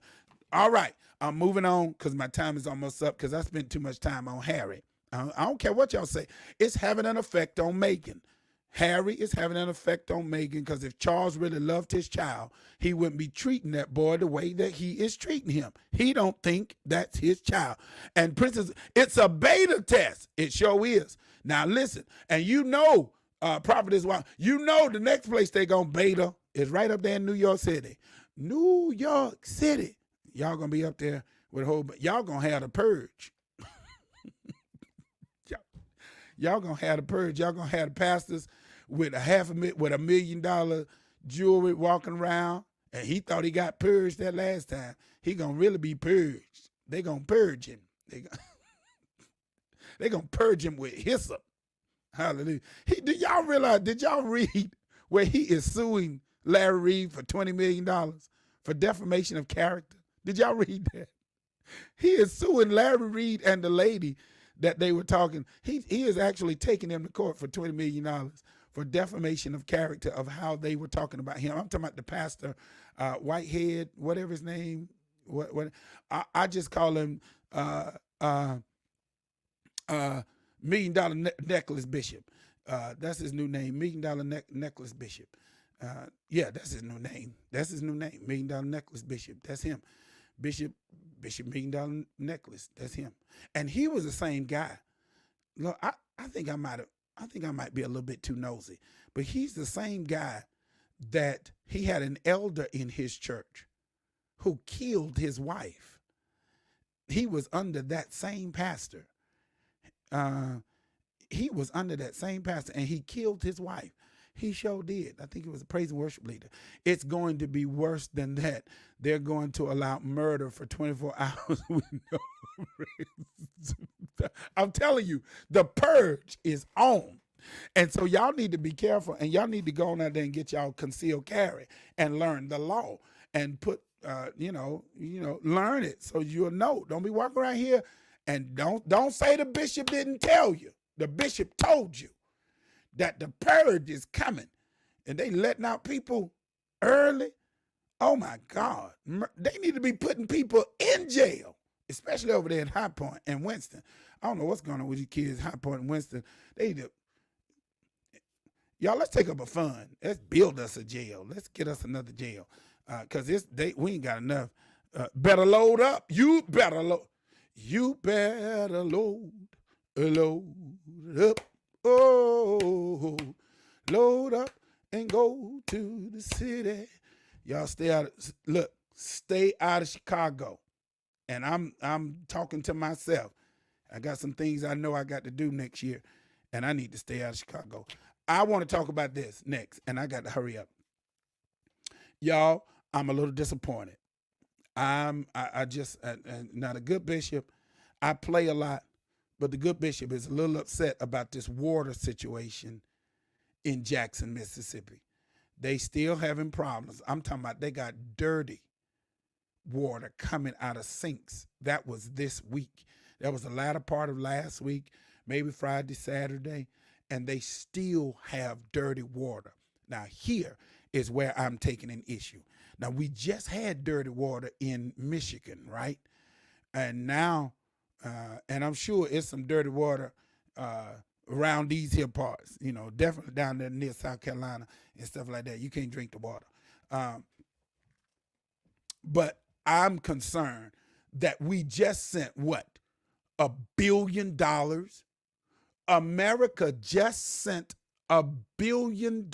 All right, I'm moving on because my time is almost up, because I spent too much time on Harry. I don't care what y'all say. It's having an effect on Meghan. Harry is having an effect on Meghan, because if Charles really loved his child, he wouldn't be treating that boy the way that he is treating him. He don't think that's his child. And Princess, it's a beta test. It sure is. Now listen, and you know, Prophetess, you know the next place they gonna beta is right up there in New York City. New York City. Y'all gonna be up there with a whole, y'all gonna have the purge. Y'all gonna have the purge. Y'all gonna have the pastors with $1 million jewelry walking around, and he thought he got purged that last time. He gonna really be purged. They gonna purge him. They gonna purge him with hyssop. Hallelujah. Did y'all realize? Did y'all read where he is suing Larry Reid for $20 million for defamation of character? Did y'all read that? He is suing Larry Reid and the lady that they were talking. He is actually taking them to court for $20 million for defamation of character of how they were talking about him. I'm talking about the pastor, Whitehead, whatever his name. What I just call him $1 million necklace bishop. That's his new name, $1 million necklace bishop. Yeah, that's his new name. That's his new name, $1 million necklace bishop. That's him. Bishop $1 million necklace. That's him. And he was the same guy. Look, I think I might be a little bit too nosy, but he's the same guy that he had an elder in his church who killed his wife. He was under that same pastor. He was under that same pastor, and he killed his wife. He sure did. I think he was a praise and worship leader. It's going to be worse than that. They're going to allow murder for 24 hours with no reason. I'm telling you, the purge is on. And so y'all need to be careful, and y'all need to go on out there and get y'all concealed carry and learn the law and put, learn it so you'll know. Don't be walking around here and don't say the bishop didn't tell you. The bishop told you that the purge is coming, and they letting out people early. Oh my God. They need to be putting people in jail, especially over there in High Point and Winston. I don't know what's going on with these kids, High Point and Winston. Y'all, let's take up a fund. Let's build us a jail. Let's get us another jail. Because we ain't got enough. Better load up. You better load. You better load up. Oh, load up and go to the city. Y'all stay out of Chicago. And I'm talking to myself. I got some things I know I got to do next year, and I need to stay out of Chicago. I want to talk about this next, and I got to hurry up. Y'all, I'm a little disappointed. I just not a good bishop. I play a lot, but the good bishop is a little upset about this water situation in Jackson, Mississippi. They still having problems. I'm talking about they got dirty water coming out of sinks. That was this week. That was the latter part of last week, maybe Friday, Saturday, and they still have dirty water. Now, here is where I'm taking an issue. Now, we just had dirty water in Michigan, right? And now, and I'm sure it's some dirty water around these here parts. Definitely down there near South Carolina and stuff like that. You can't drink the water. Um, but I'm concerned that we just sent what? $1 billion. America just sent $1 billion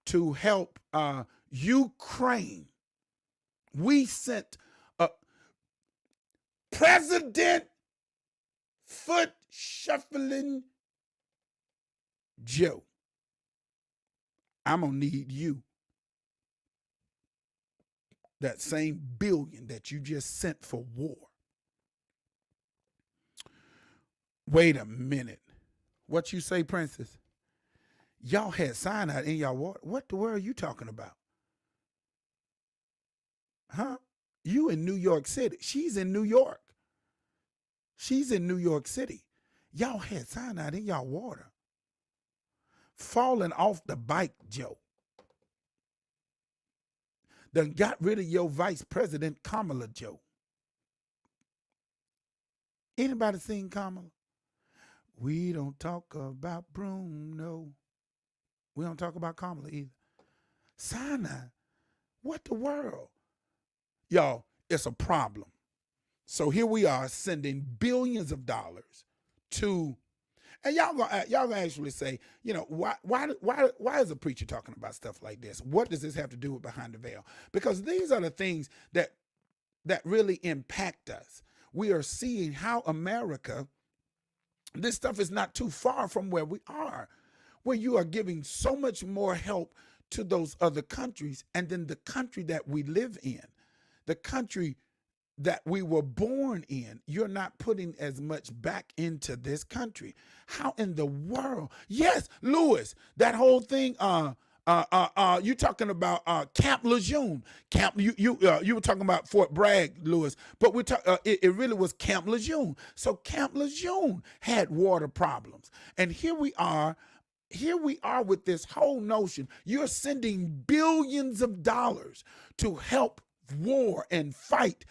to help Ukraine. We sent a President Foot Shuffling Joe. I'm going to need you. That same billion that you just sent for war. Wait a minute. What you say, Princess? Y'all had cyanide in y'all water. What the world are you talking about? Huh? You in New York City. She's in New York. She's in New York City. Y'all had cyanide in y'all water. Falling off the bike, Joe. Done got rid of your vice president, Kamala, Joe. Anybody seen Kamala? We don't talk about Bruno. We don't talk about Kamala either. Cyanide. What the world? Y'all, it's a problem. So here we are sending billions of dollars to, and y'all gonna actually say, why is a preacher talking about stuff like this? What does this have to do with Behind the Veil? Because these are the things that really impact us. We are seeing how America, this stuff is not too far from where we are, where you are giving so much more help to those other countries, and then the country that we live in, the country that we were born in, you're not putting as much back into this country. How in the world? Yes, Lewis, that whole thing. You talking about Camp Lejeune? You were talking about Fort Bragg, Lewis, but it really was Camp Lejeune. So Camp Lejeune had water problems, and here we are with this whole notion. You're sending billions of dollars to help war and fight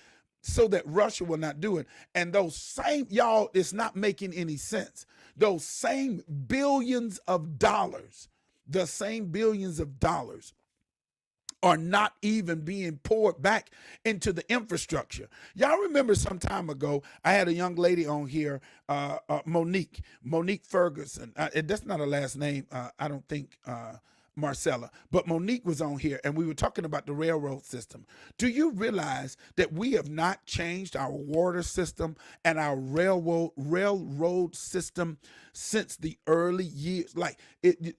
so that Russia will not do it. And those same, y'all, it's not making any sense. Those same billions of dollars, the same billions of dollars are not even being poured back into the infrastructure. Y'all remember some time ago, I had a young lady on here, Monique Ferguson. That's not a last name, I don't think, Marcella, but Monique was on here and we were talking about the railroad system. Do you realize that we have not changed our water system and our railroad system since the early years? Like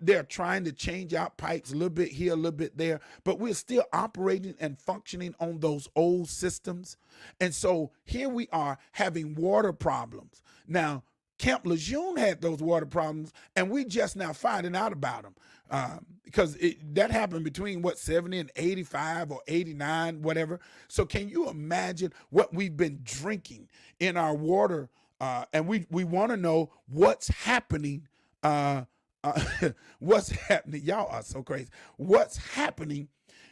they're trying to change out pipes a little bit here, a little bit there, but we're still operating and functioning on those old systems. And so here we are having water problems. Now, Camp Lejeune had those water problems, and we just now finding out about them because that happened between 70 and 85 or 89, whatever. So can you imagine what we've been drinking in our water? And we want to know what's happening. What's happening? Y'all are so crazy. What's happening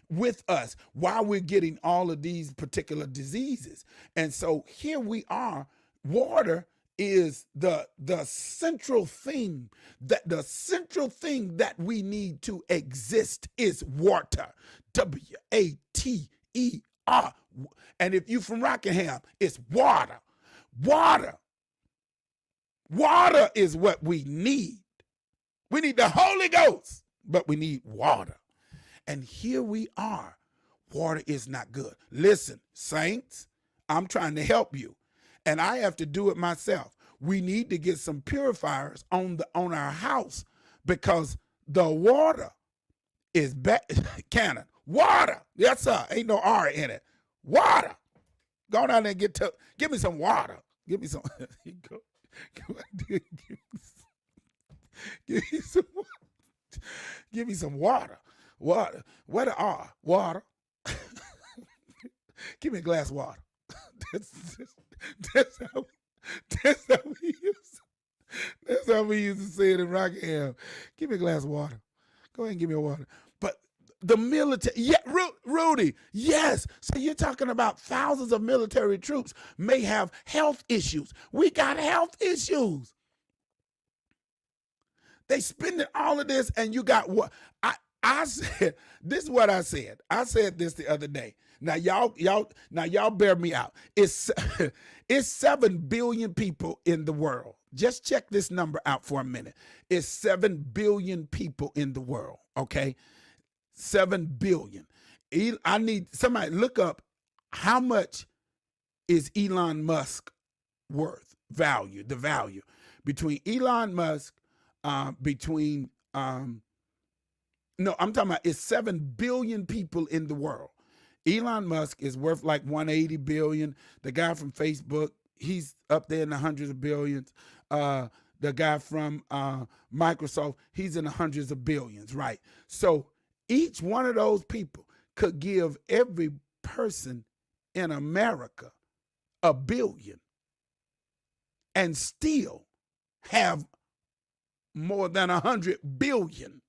with us while we're getting all of these particular diseases? And so here we are, water is the central thing that we need to exist is water. WATER. And if you from Rockingham, it's water. Water is what we need. We need the Holy Ghost, but we need water. And here we are. Water is not good. Listen, saints, I'm trying to help you. And I have to do it myself. We need to get some purifiers on our house because the water is bad. Cannon. Water. Yes, sir. Ain't no R in it. Water. Go down there and give me some water. Give me some. Give me some water. Give me some water. Water. What the R? Water. Give me a glass of water. That's how we used to say it in Rockingham. Give me a glass of water. Go ahead and give me a water. But the military, yeah, Rudy, yes. So you're talking about thousands of military troops may have health issues. We got health issues. They spending all of this, and you got what? I said, this is what I said. I said this the other day. Now y'all bear me out. It's it's 7 billion people in the world. Just check this number out for a minute. It's 7 billion people in the world. Okay, 7 billion. I need somebody look up how much is Elon Musk worth, value, the value between Elon Musk, between no, I'm talking about it's 7 billion people in the world. Elon Musk is worth like 180 billion. The guy from Facebook, he's up there in the hundreds of billions. The guy from Microsoft, he's in the hundreds of billions, right? So each one of those people could give every person in America $1 billion and still have more than 100 billion.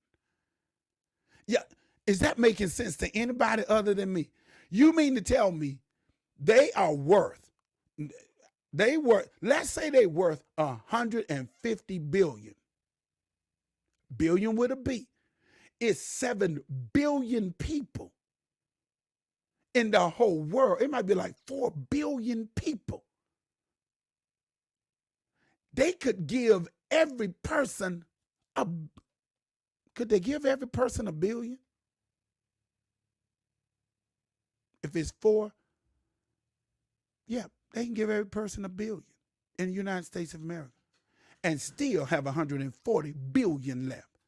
Yeah, is that making sense to anybody other than me? You mean to tell me they are worth, let's say they worth 150 billion. Billion with a B. It's 7 billion people in the whole world. It might be like 4 billion people. They could give every person could they give every person $1 billion? If it's 4, yeah, they can give every person $1 billion in the United States of America and still have 140 billion left.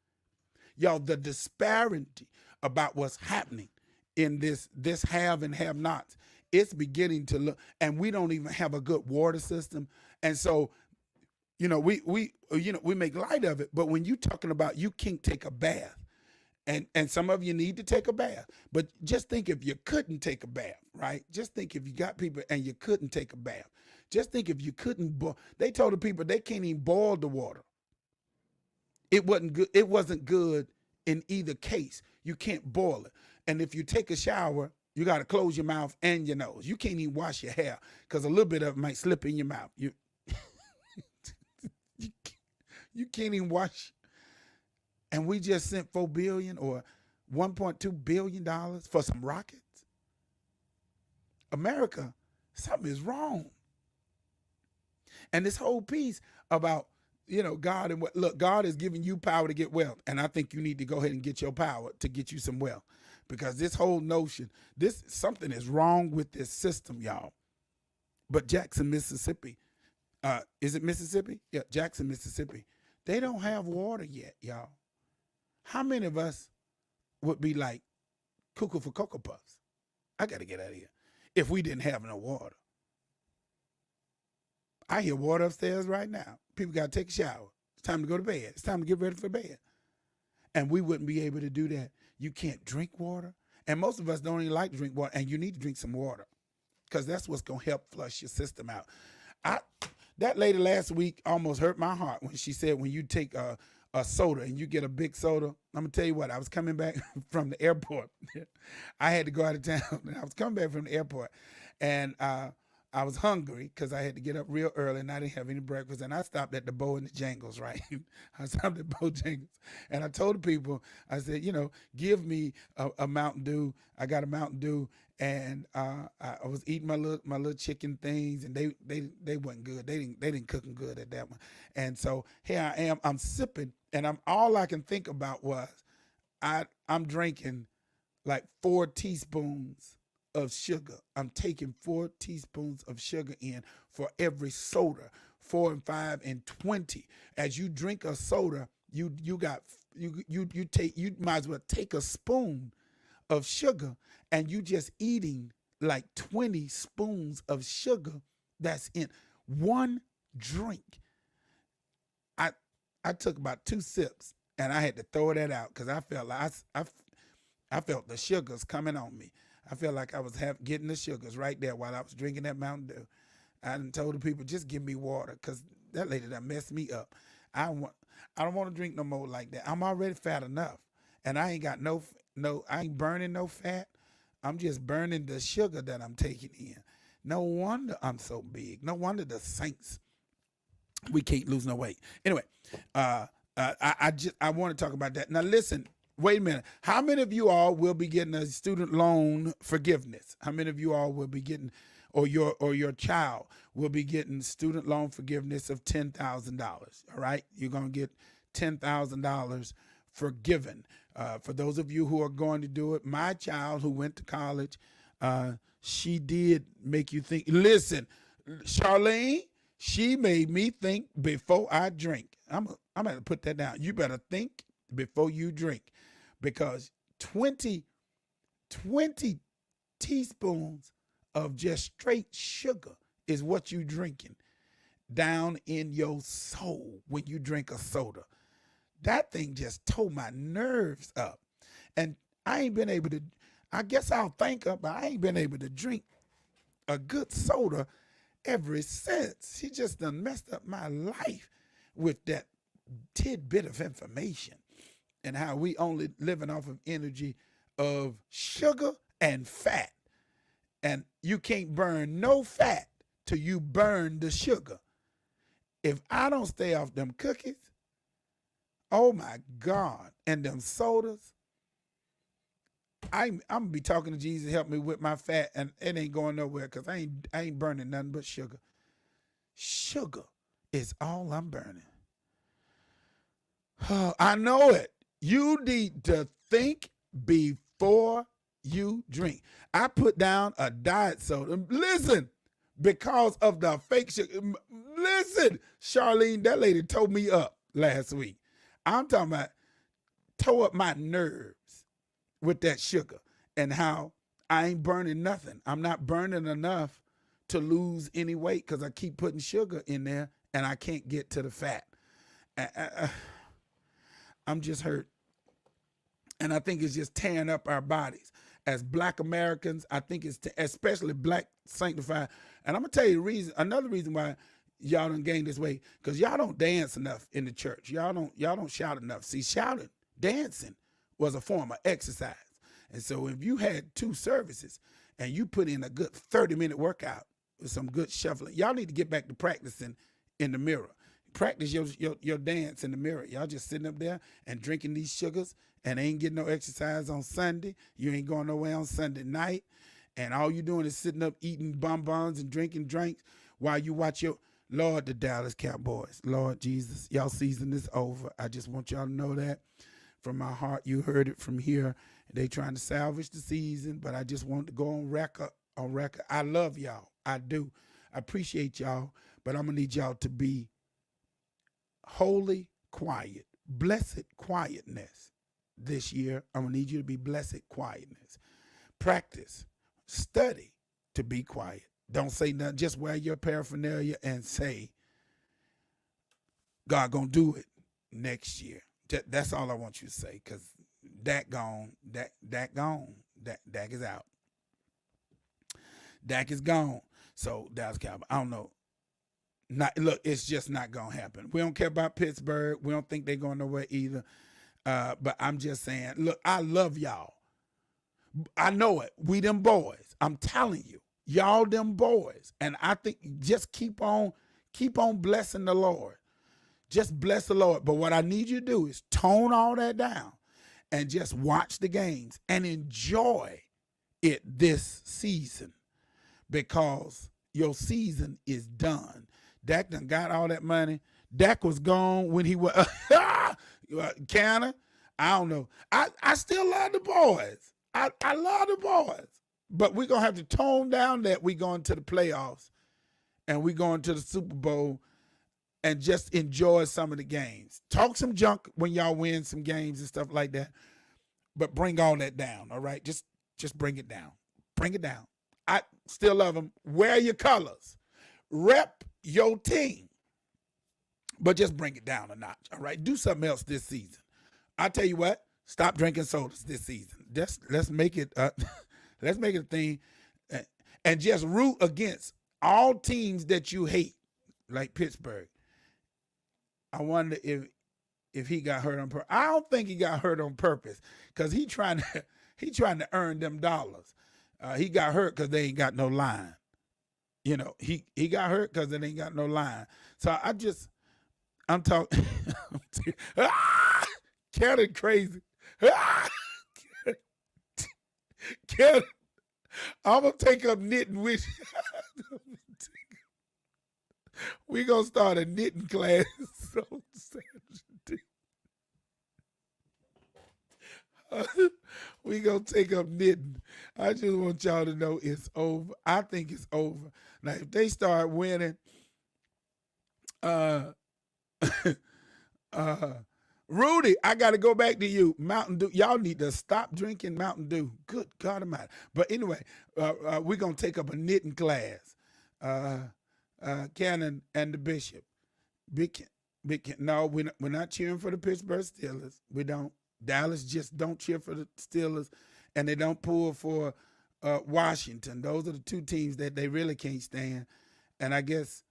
Y'all, the disparity about what's happening in this have and have nots, it's beginning to look, and we don't even have a good water system. And so, we make light of it, but when you're talking about you can't take a bath, and some of you need to take a bath, but just think if you couldn't take a bath, right? Just think if you got people and you couldn't take a bath. Just think if you couldn't boil. They told the people they can't even boil the water. It wasn't good. It wasn't good in either case. You can't boil it. And if you take a shower, you got to close your mouth and your nose. You can't even wash your hair because a little bit of it might slip in your mouth. You can't even wash. And we just sent $4 billion or $1.2 billion for some rockets. America, something is wrong. And this whole piece about, God and look, God is giving you power to get wealth. And I think you need to go ahead and get your power to get you some wealth. Because this whole notion, something is wrong with this system, y'all. But Jackson, Mississippi, is it Mississippi? Yeah, Jackson, Mississippi. They don't have water yet, y'all. How many of us would be like cuckoo for Cocoa Puffs? I got to get out of here. If we didn't have no water. I hear water upstairs right now. People got to take a shower. It's time to go to bed. It's time to get ready for bed. And we wouldn't be able to do that. You can't drink water. And most of us don't even like to drink water. And you need to drink some water because that's what's going to help flush your system out. That lady last week almost hurt my heart when she said when you take a soda and you get a big soda. I'm going to tell you what, I was coming back from the airport. I had to go out of town. I was coming back from the airport and I was hungry because I had to get up real early and I didn't have any breakfast. And I stopped at the Bo and the Jangles, right? I stopped at Bo Jangles. And I told the people, I said, give me a Mountain Dew. I got a Mountain Dew. And I was eating my little chicken things, and they wasn't good. They didn't cook them good at that one. And so here I am. I'm sipping, and all I can think about was I'm drinking like 4 teaspoons of sugar. I'm taking 4 teaspoons of sugar in for every soda, 4 and 5 and 20. As you drink a soda, you might as well take a spoon of sugar, and you just eating like 20 spoons of sugar that's in one drink. I took about 2 sips and I had to throw that out because I felt like I felt the sugars coming on me. I felt like I was getting the sugars right there while I was drinking that Mountain Dew. I done told the people, just give me water because that lady done messed me up. I don't want to drink no more like that. I'm already fat enough, and I ain't got I ain't burning no fat. I'm just burning the sugar that I'm taking in. No wonder I'm so big. No wonder the saints, we can't lose no weight. Anyway, I want to talk about that. Now listen, wait a minute. How many of you all will be getting a student loan forgiveness? How many of you all will be getting, or your child will be getting student loan forgiveness of $10,000? All right, you're gonna get $10,000 forgiven. For those of you who are going to do it, my child who went to college, she did make you think. Listen, Charlene, she made me think before I drink. I'm going to put that down. You better think before you drink, because 20 teaspoons of just straight sugar is what you drinking down in your soul when you drink a soda. That thing just tore my nerves up. And I ain't been able to, I guess I'll thank her, but I ain't been able to drink a good soda ever since. She just done messed up my life with that tidbit of information, and how we only living off of energy of sugar and fat. And you can't burn no fat till you burn the sugar. If I don't stay off them cookies, oh my God, and them sodas, I'm gonna be talking to Jesus, help me with my fat, and it ain't going nowhere, because I ain't burning nothing but sugar. Sugar is all I'm burning. I know it. You need to think before you drink. I put down a diet soda. Listen, because of the fake sugar. Listen, Charlene, that lady tore me up last week. I'm talking about tore up my nerves with that sugar, and how I ain't burning nothing. I'm not burning enough to lose any weight, because I keep putting sugar in there and I can't get to the fat. I'm just hurt. And I think it's just tearing up our bodies. As Black Americans, I think it's, especially Black sanctified. And I'm going to tell you the reason, another reason why y'all done gained this weight, because y'all don't dance enough in the church. Y'all don't shout enough. See, shouting, dancing was a form of exercise. And so if you had 2 services and you put in a good 30-minute workout with some good shuffling, y'all need to get back to practicing in the mirror. Practice your dance in the mirror. Y'all just sitting up there and drinking these sugars and ain't getting no exercise on Sunday. You ain't going nowhere on Sunday night. And all you doing is sitting up eating bonbons and drinking drinks while you watch your, Lord, the Dallas Cowboys. Lord Jesus, y'all season is over. I just want y'all to know that from my heart. You heard it from here. They trying to salvage the season, but I just want to go on record. I love y'all. I do. I appreciate y'all, but I'm going to need y'all to be holy quiet, blessed quietness this year. I'm going to need you to be blessed quietness. Practice, study to be quiet. Don't say nothing. Just wear your paraphernalia and say, God going to do it next year. That's all I want you to say, because Dak gone. Dak gone. Dak is out. Dak is gone. So Dallas Cowboys, I don't know. Look, it's just not gonna happen. We don't care about Pittsburgh. We don't think they're going nowhere either. But I'm just saying, look, I love y'all. I know it. We them boys. I'm telling you, y'all them boys. And I think just keep on blessing the Lord. Just bless the Lord. But what I need you to do is tone all that down and just watch the games and enjoy it this season, because your season is done. Dak done got all that money. Dak was gone when he was Canada. I don't know. I still love the boys. I love the boys. But we're going to have to tone down that we going to the playoffs and we going to the Super Bowl and just enjoy some of the games. Talk some junk when y'all win some games and stuff like that, but bring all that down, all right? Just bring it down. Bring it down. I still love them. Wear your colors. Rep your team. But just bring it down a notch, all right? Do something else this season. I tell you what, stop drinking sodas this season. Let's make it let's make it a thing, and just root against all teams that you hate, like Pittsburgh. I wonder if he got hurt on purpose. I don't think he got hurt on purpose, because he trying to earn them dollars. He got hurt because they ain't got no line. You know, he got hurt because they ain't got no line. So I'm talking Ah! Cannon crazy. Ah! Cannon, I'm going to take up knitting with you. We're going to start a knitting class on Saturday. We gonna take up knitting. I just want y'all to know it's over. I think it's over. Now, if they start winning, uh, uh, Rudy, I got to go back to you. Mountain Dew. Y'all need to stop drinking Mountain Dew. Good God Almighty. But anyway, we're gonna take up a knitting class. Cannon and the Bishop. No, we're not cheering for the Pittsburgh Steelers. We don't. Dallas just don't cheer for the Steelers, and they don't pull for Washington. Those are the two teams that they really can't stand. And I guess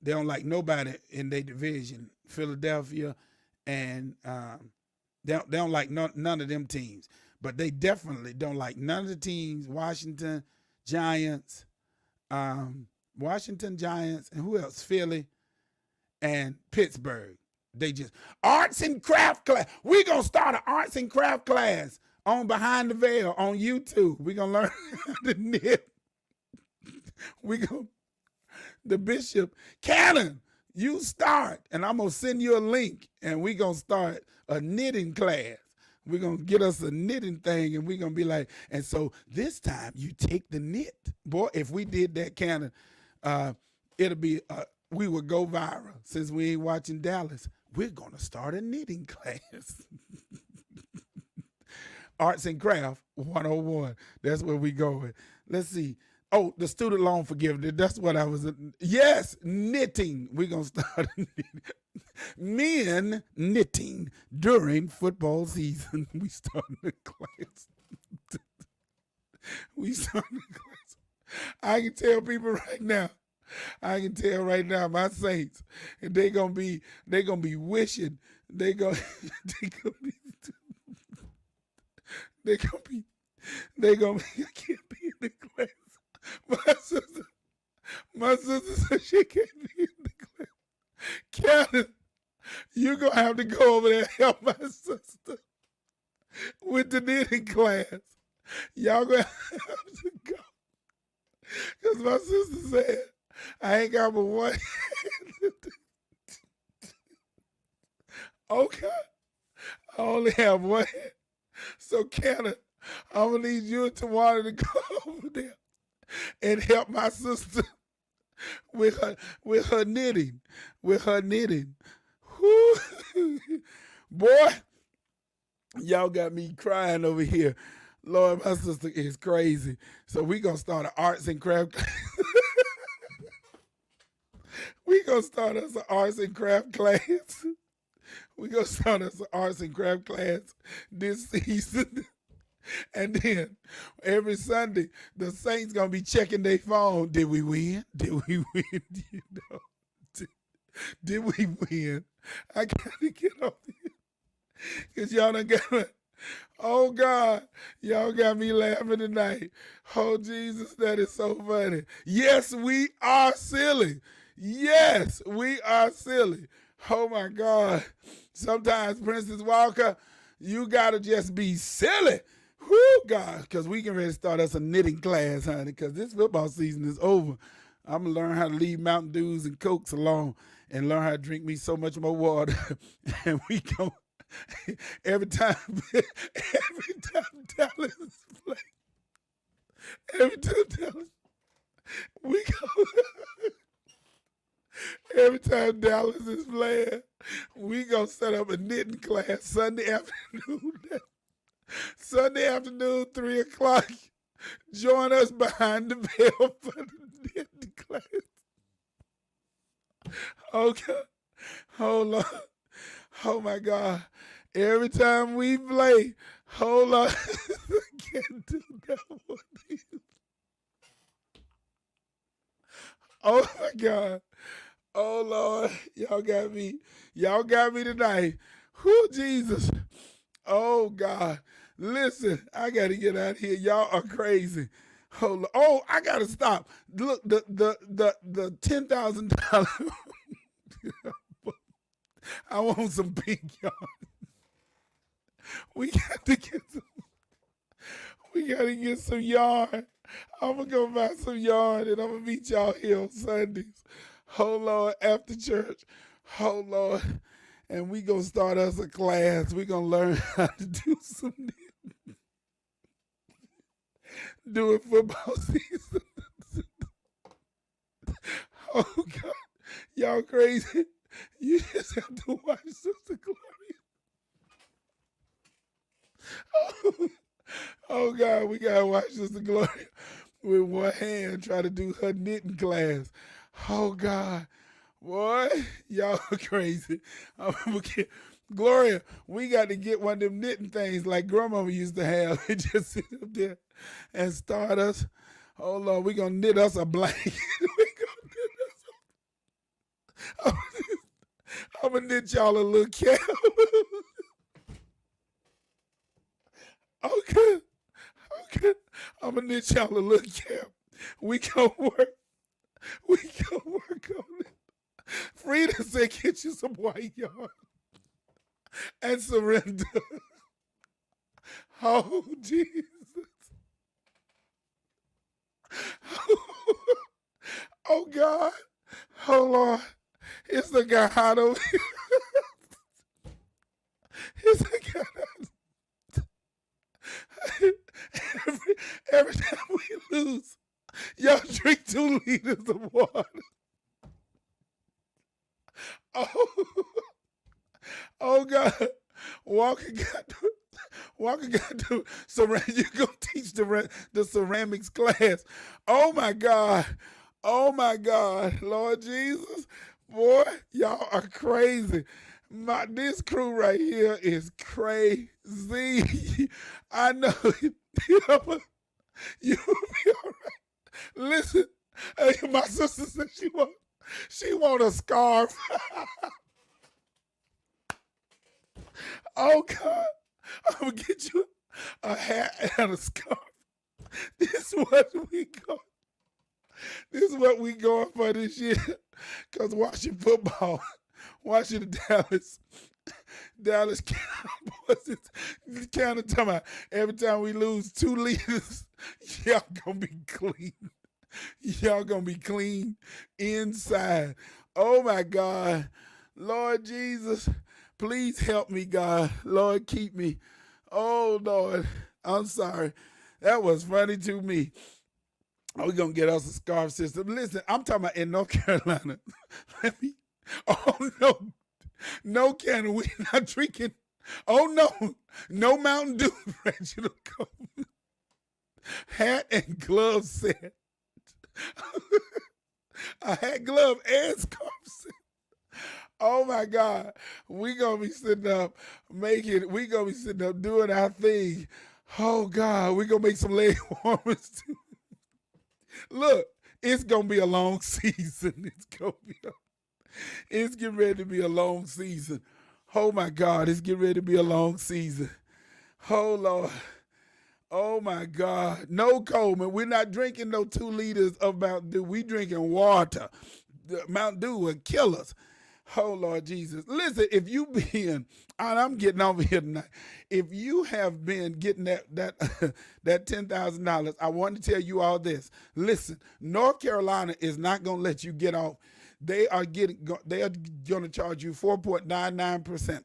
they don't like nobody in their division, Philadelphia, and they don't like none of them teams. But they definitely don't like none of the teams, Washington Giants, and who else? Philly and Pittsburgh. They just arts and craft class. We're gonna start an arts and craft class on Behind the Veil on YouTube. We're gonna learn how to knit. The Bishop Cannon, you start, and I'm gonna send you a link, and we're gonna start a knitting class. We're gonna get us a knitting thing, and we're gonna be like, and so this time you take the knit. Boy, if we did that, Cannon, it'll be we would go viral. Since we ain't watching Dallas, we're going to start a knitting class. Arts and Craft 101. That's where we going. Let's see. Oh, the student loan forgiveness. That's what I was. Yes, knitting. We're going to start knitting. Men knitting during football season. We starting the class. I can tell people right now. My Saints, they gonna be wishing they gonna be I can't be in the class. My sister said she can't be in the class. Cannon, you're gonna have to go over there and help my sister with the knitting class. Y'all gonna have to go. Because my sister said I ain't got but one hand. Okay. I only have one hand. So, Cannon, I'm going to need you and Tawana to go over there and help my sister with her knitting. Whew. Boy, y'all got me crying over here. Lord, my sister is crazy. So we going to start an arts and craft class. We going to start us an arts and craft class. This season. And then every Sunday, the Saints going to be checking their phone. Did we win? Did we win? I got to get off here. Because y'all done got me. Oh, God. Y'all got me laughing tonight. Oh, Jesus, that is so funny. Yes, we are silly. Oh, my God. Sometimes, Princess Walker, you got to just be silly. Whoo, God, because we can ready to start us a knitting class, honey, because this football season is over. I'm going to learn how to leave Mountain Dews and Cokes alone and learn how to drink me so much more water. And we go every time Dallas is playing. We go. Every time Dallas is playing, we gonna set up a knitting class Sunday afternoon. 3 o'clock. Join us behind the veil for the knitting class. Okay. Hold on. Oh my God. Every time we play, hold on. I can't do that one. Oh my God. Oh Lord. Y'all got me tonight. Whoo, Jesus. Oh God. Listen, I gotta get out of here. Y'all are crazy. Hold on. Oh, I gotta stop. Look, the $10,000 I want some pink yarn. We got to get some. We got to get some yarn. I'm gonna go buy some yarn and I'm gonna meet y'all here on Sundays. Oh Lord, after church. Oh Lord. And we gonna start us a class. We gonna learn how to do some doing football season. Oh God, y'all crazy. You just have to watch Sister Gloria. Oh, oh God, we gotta watch Sister Gloria with one hand try to do her knitting class. Oh God. Boy, y'all are crazy. Gloria, we got to get one of them knitting things like grandmama used to have and just sit up there and start us. Oh Lord, we gonna knit us a blanket. We gonna knit us. I'm gonna knit y'all a little cap. Okay, okay. I'm gonna knit y'all a little cap. We gonna work. We gonna work on it. Frida said, "Get you some white yarn and surrender." Oh Jesus! Oh God! Oh Lord! It's the guy hot over here. It's the guy. Every, every time we lose, y'all drink 2 liters of water. Oh, oh God. Walker got to you gonna teach the ceramics class. Oh my God. Oh my God. Lord Jesus. Boy, y'all are crazy. This crew right here is crazy. I know you'll be all right. Listen, my sister said she want a scarf. Oh God, I'm gonna get you a hat and a scarf. This is what we go. This is what we going for this year. Cause watching football, watching the Dallas Cowboys is kind of talking about every time we lose 2 liters, y'all gonna be clean. Y'all gonna be clean inside. Oh my God. Lord Jesus, please help me, God. Lord, keep me. Oh Lord, I'm sorry. That was funny to me. We're gonna get us a scarf system. Listen, I'm talking about in North Carolina. Let me. Oh no, no Canada, we're not drinking. Oh no, no Mountain Dew, Reginald Coleman. Hat and glove set. A hat, glove, and scarf set. Oh my God, we gonna be sitting up doing our thing. Oh God, we gonna make some leg warmers too. Look, it's gonna be a long season. It's getting ready to be a long season. Oh my God, it's getting ready to be a long season. Oh Lord. Oh my God. No, Coleman, we're not drinking no 2 liters of Mountain Dew. We drinking water. The Mountain Dew will kill us. Oh Lord Jesus. Listen, if you been, and I'm getting over here tonight, if you have been getting that that $10,000, I want to tell you all this. Listen, North Carolina is not gonna let you get off. They are gonna charge you 4.99%.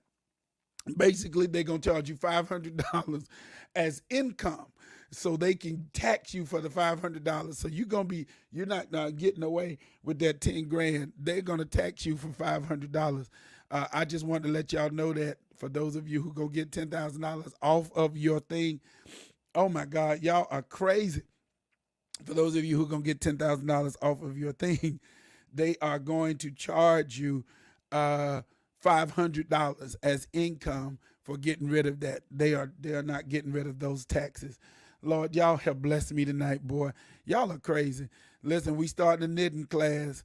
Basically, they're gonna charge you $500 as income, so they can tax you for the $500. So you're not getting away with that 10 grand. They're gonna tax you for $500. I just wanted to let y'all know that for those of you who go get $10,000 off of your thing. Oh my God, y'all are crazy. For those of you who are gonna get $10,000 off of your thing, they are going to charge you $500 as income for getting rid of that. They are not getting rid of those taxes. Lord, y'all have blessed me tonight, boy. Y'all are crazy. Listen, we started a knitting class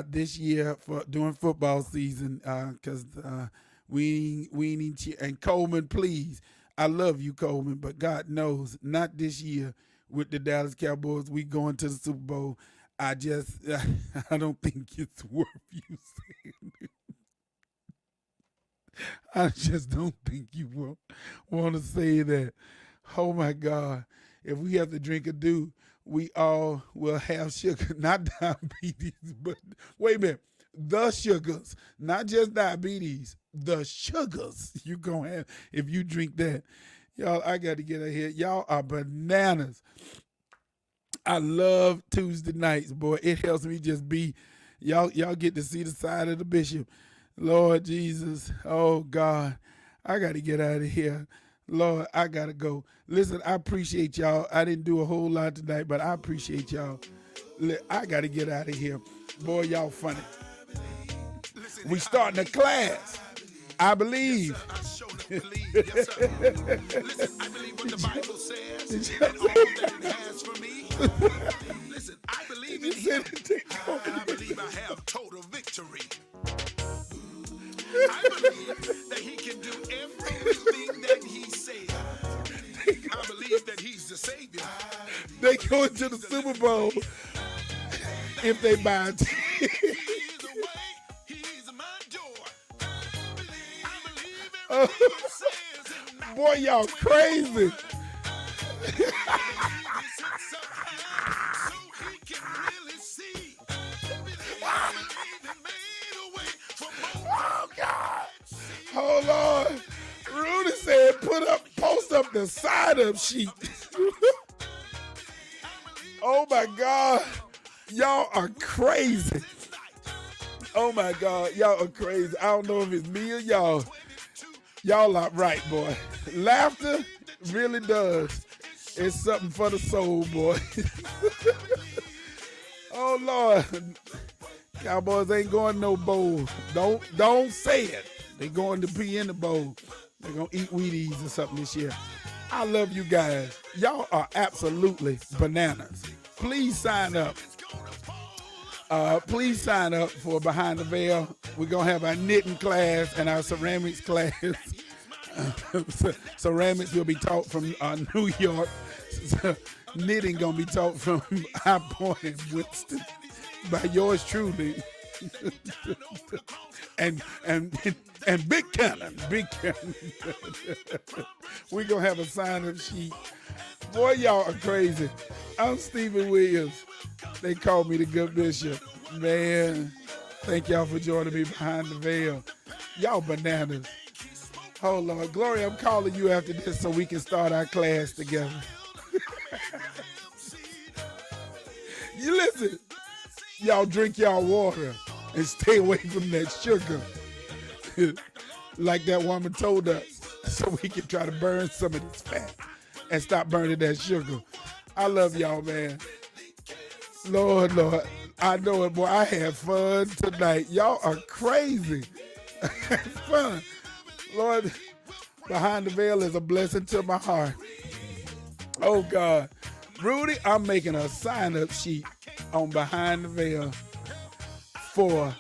this year for during football season because we need you. And Coleman, please, I love you, Coleman, but God knows, not this year with the Dallas Cowboys. We going to the Super Bowl. I don't think it's worth you saying it. I just don't think you will want to say that. Oh my God. If we have to drink a dew, we all will have sugar, not diabetes, but wait a minute. The sugars, not just diabetes, the sugars you gonna have if you drink that. Y'all, I got to get out here. Y'all are bananas. I love Tuesday nights, boy. It helps me just be. Y'all get to see the side of the bishop. Lord Jesus. Oh God. I gotta get out of here. Lord, I gotta go. Listen, I appreciate y'all. I didn't do a whole lot tonight, but I appreciate y'all. I gotta get out of here. Boy, y'all funny. We starting a class. I believe. Yes, sir. Yes, sir. Listen, I believe what the Bible says and all that it has for me. Listen, I believe in him, and I believe I have total victory. I believe that he can do everything that he said. I believe that he's the Savior. They go into the Super Bowl if they buy it. Boy, y'all crazy. Oh God. Hold on. Rudy said post up the side up sheet. Oh my God. Y'all are crazy. Oh my God. Y'all are crazy. I don't know if it's me or y'all. Y'all are right, boy. Laughter really does. It's something for the soul, boy. Oh Lord. Cowboys ain't going no bowl. Don't say it. They going to be in the bowl. They're gonna eat Wheaties or something this year. I love you guys. Y'all are absolutely bananas. Please sign up. Please sign up for Behind the Veil. We're gonna have our knitting class and our ceramics class. Ceramics will be taught from New York. Knitting gonna be taught from High Point in Winston by yours truly. and Big Cannon. We gonna have a sign-up sheet. Boy, y'all are crazy. I'm Stephen Williams. They call me the Good Bishop. Man, thank y'all for joining me Behind the Veil. Y'all bananas. Oh Lord, Gloria, I'm calling you after this so we can start our class together. You listen. Y'all drink y'all water and stay away from that sugar. Like that woman told us, so we can try to burn some of this fat and stop burning that sugar. I love y'all, man. Lord, I know it, boy. I had fun tonight. Y'all are crazy. I had fun. Lord, Behind the Veil is a blessing to my heart. Oh, God. Rudy, I'm making a sign-up sheet on Behind the Veil for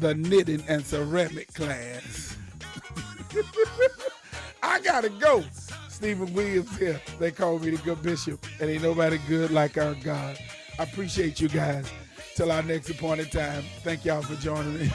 the knitting and ceramic class. I gotta go. Stephen Williams here. They call me the Good Bishop, and ain't nobody good like our God. I appreciate you guys. Till our next appointed time. Thank y'all for joining me.